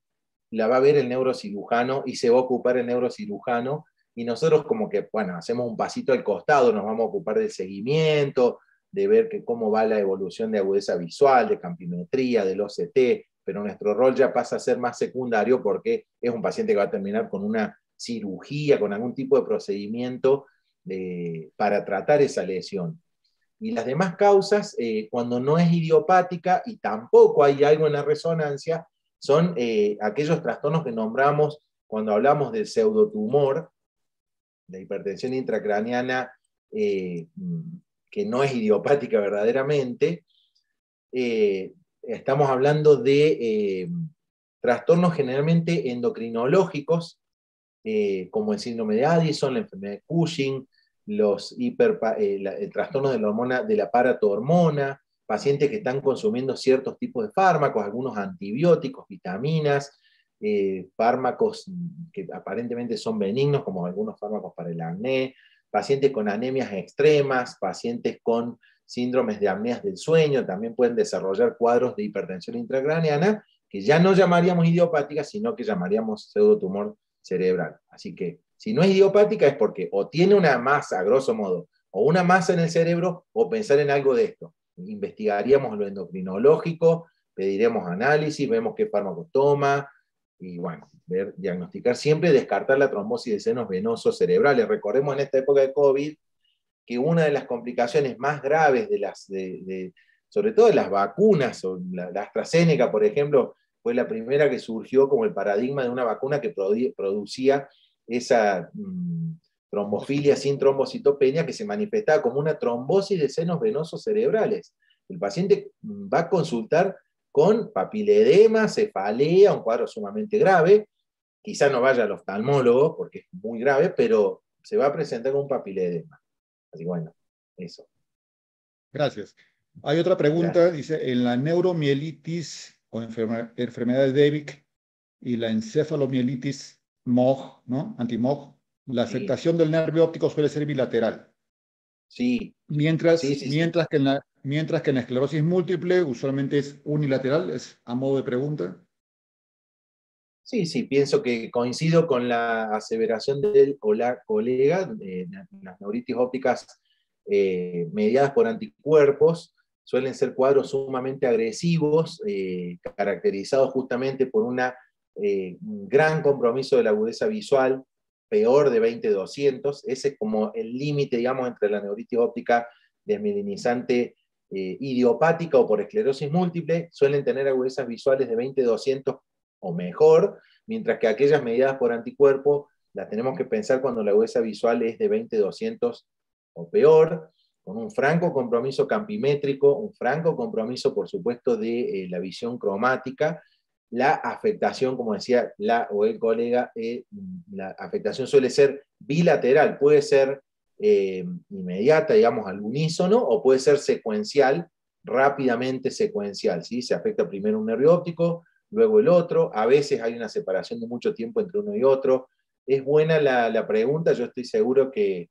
la va a ver el neurocirujano y se va a ocupar el neurocirujano, y nosotros como que, bueno, hacemos un pasito al costado, nos vamos a ocupar del seguimiento, de ver cómo va la evolución de agudeza visual, de campimetría, del OCT, pero nuestro rol ya pasa a ser más secundario porque es un paciente que va a terminar con una cirugía, con algún tipo de procedimiento para tratar esa lesión. Y las demás causas, cuando no es idiopática y tampoco hay algo en la resonancia, son aquellos trastornos que nombramos cuando hablamos del pseudotumor, de hipertensión intracraneana que no es idiopática verdaderamente. Estamos hablando de trastornos generalmente endocrinológicos, como el síndrome de Addison, la enfermedad de Cushing, el trastorno de la hormona, de la paratormona, pacientes que están consumiendo ciertos tipos de fármacos, algunos antibióticos, vitaminas, fármacos que aparentemente son benignos, como algunos fármacos para el acné, pacientes con anemias extremas, pacientes con síndromes de apneas del sueño, también pueden desarrollar cuadros de hipertensión intracraneana, que ya no llamaríamos idiopática, sino que llamaríamos pseudotumor cerebral. Así que, si no es idiopática es porque o tiene una masa, a grosso modo, o una masa en el cerebro, o pensar en algo de esto. Investigaríamos lo endocrinológico, pediremos análisis, vemos qué fármaco toma, y bueno, diagnosticar siempre, descartar la trombosis de senos venosos cerebrales. Recordemos en esta época de COVID que una de las complicaciones más graves sobre todo de las vacunas, o la AstraZeneca, por ejemplo, fue la primera que surgió como el paradigma de una vacuna que producía esa trombofilia sin trombocitopenia, que se manifestaba como una trombosis de senos venosos cerebrales. El paciente va a consultar con papiledema, cefalea, un cuadro sumamente grave, quizá no vaya al oftalmólogo porque es muy grave, pero se va a presentar con un papiledema. Así que bueno, eso. Gracias. Hay otra pregunta, dice, en la neuromielitis o enfermedad de Devic y la encefalomielitis MOG, ¿no? Anti-MOG, la Sí, afectación del nervio óptico suele ser bilateral. sí, Mientras, sí, sí, sí. mientras que en la esclerosis múltiple usualmente es unilateral, es a modo de pregunta. Sí, sí, pienso que coincido con la aseveración del o la colega. Las neuritis ópticas mediadas por anticuerpos suelen ser cuadros sumamente agresivos, caracterizados justamente por un gran compromiso de la agudeza visual, peor de 20-200. Ese es como el límite, digamos, entre la neuritis óptica desmielinizante idiopática o por esclerosis múltiple. Suelen tener agudezas visuales de 20-200 o mejor, mientras que aquellas mediadas por anticuerpo las tenemos que pensar cuando la agudeza visual es de 20-200 o peor, con un franco compromiso campimétrico, un franco compromiso, por supuesto, de la visión cromática. La afectación, como decía la o el colega, la afectación suele ser bilateral, puede ser inmediata, digamos, al unísono, o puede ser secuencial, rápidamente secuencial, ¿sí? Se afecta primero un nervio óptico, luego el otro, a veces hay una separación de mucho tiempo entre uno y otro. Es buena la pregunta, yo estoy seguro que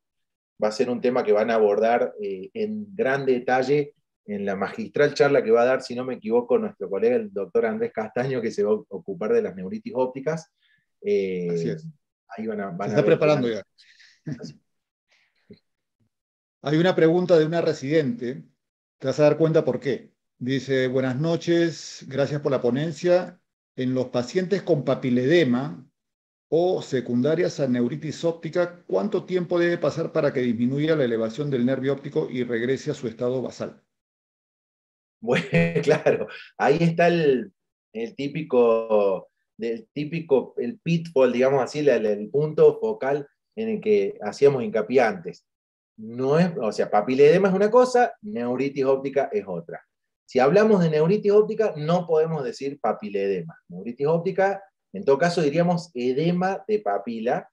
va a ser un tema que van a abordar en gran detalle en la magistral charla que va a dar, si no me equivoco, nuestro colega el doctor Andrés Castaño, que se va a ocupar de las neuritis ópticas. Así es. Ahí Se van a está ver el tema. preparando ya. Hay una pregunta de una residente, te vas a dar cuenta por qué. Dice, buenas noches, gracias por la ponencia. En los pacientes con papiledema o secundarias a neuritis óptica, ¿cuánto tiempo debe pasar para que disminuya la elevación del nervio óptico y regrese a su estado basal? Bueno, claro, ahí está el típico, el pitfall, digamos así, el punto focal en el que hacíamos hincapié antes. No es, o sea, papiledema es una cosa, neuritis óptica es otra. Si hablamos de neuritis óptica, no podemos decir papiledema. Neuritis óptica, en todo caso diríamos edema de papila,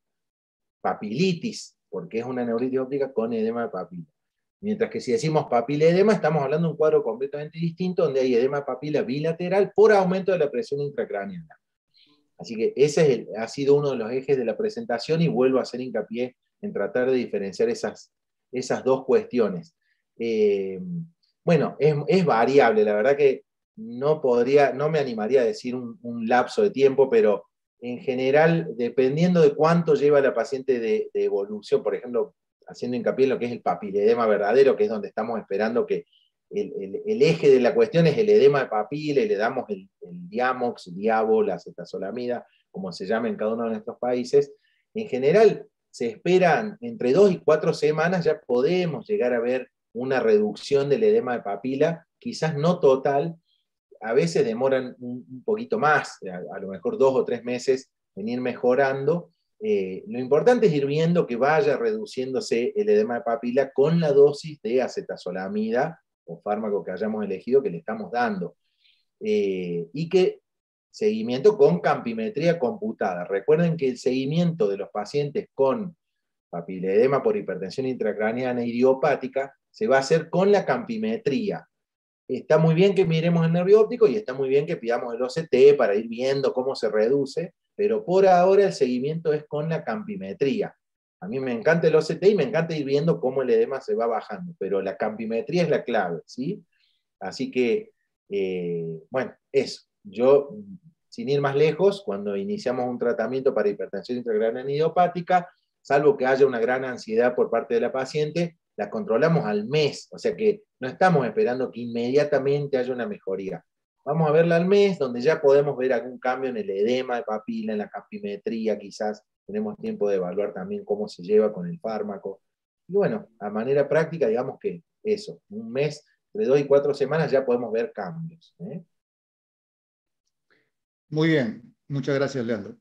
papilitis, porque es una neuritis óptica con edema de papila. Mientras que si decimos papiledema, estamos hablando de un cuadro completamente distinto, donde hay edema de papila bilateral por aumento de la presión intracraneana. Así que ese ha sido uno de los ejes de la presentación, y vuelvo a hacer hincapié en tratar de diferenciar esas dos cuestiones. Bueno, es variable, la verdad que no me animaría a decir un lapso de tiempo, pero en general, dependiendo de cuánto lleva la paciente de evolución, por ejemplo, haciendo hincapié en lo que es el papiledema verdadero, que es donde estamos esperando que el eje de la cuestión es el edema de papila, y le damos el Diamox, Diabo, la acetazolamida, como se llama en cada uno de nuestros países. En general, se esperan entre 2 y 4 semanas, ya podemos llegar a ver una reducción del edema de papila, quizás no total, a veces demoran un poquito más, a lo mejor 2 o 3 meses en ir mejorando. Lo importante es ir viendo que vaya reduciéndose el edema de papila con la dosis de acetazolamida o fármaco que hayamos elegido que le estamos dando. Y que seguimiento con campimetría computada. Recuerden que el seguimiento de los pacientes con papiledema por hipertensión intracraneana idiopática, se va a hacer con la campimetría. Está muy bien que miremos el nervio óptico y está muy bien que pidamos el OCT para ir viendo cómo se reduce, pero por ahora el seguimiento es con la campimetría. A mí me encanta el OCT y me encanta ir viendo cómo el edema se va bajando, pero la campimetría es la clave, ¿sí? Así que, bueno, eso. Yo, sin ir más lejos, cuando iniciamos un tratamiento para hipertensión intracraneana idiopática, salvo que haya una gran ansiedad por parte de la paciente, la controlamos al mes, o sea que no estamos esperando que inmediatamente haya una mejoría. Vamos a verla al mes, donde ya podemos ver algún cambio en el edema de papila, en la campimetría, quizás tenemos tiempo de evaluar también cómo se lleva con el fármaco. Y bueno, a manera práctica, digamos que eso, un mes, entre 2 y 4 semanas ya podemos ver cambios. Muy bien, muchas gracias, Leandro.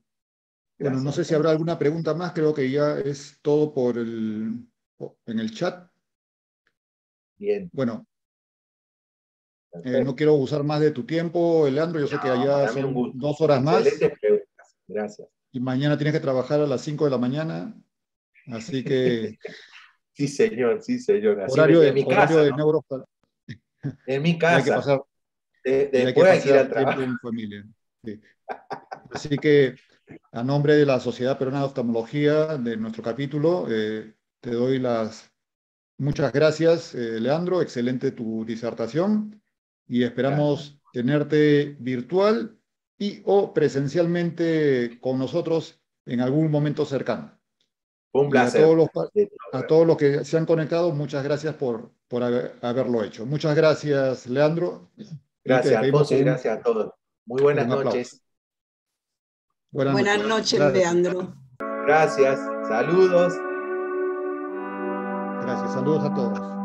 Bueno, Gracias, no sé si Alfonso. habrá alguna pregunta más, creo que ya es todo en el chat. Bien, Bueno, no perfecto. quiero usar más de tu tiempo, Leandro, yo sé que No, allá para mí un son gusto. 2 horas más Excelentes preguntas. Gracias. y mañana tienes que trabajar a las 5 de la mañana, así que Sí, señor. Así horario en mi casa, de ¿no? neuro En mi y hay que casa. pasar, y hay que Después hay que ir pasar al tiempo trabajo. en familia. Sí. Así que a nombre de la Sociedad Peruana de Oftalmología, de nuestro capítulo, te doy las muchas gracias, Leandro. Excelente tu disertación y Gracias. esperamos tenerte virtual y o presencialmente con nosotros en algún momento cercano. Fue un Y placer. a todos los que se han conectado, muchas gracias por haberlo hecho. Muchas gracias, Leandro. Y te Gracias, despedimos Alfonso, y gracias a todos. Muy con buenas un aplauso. noches. Buenas Buenas noches. noches, Gracias. Leandro. Gracias. Saludos. Gracias. Saludos a todos.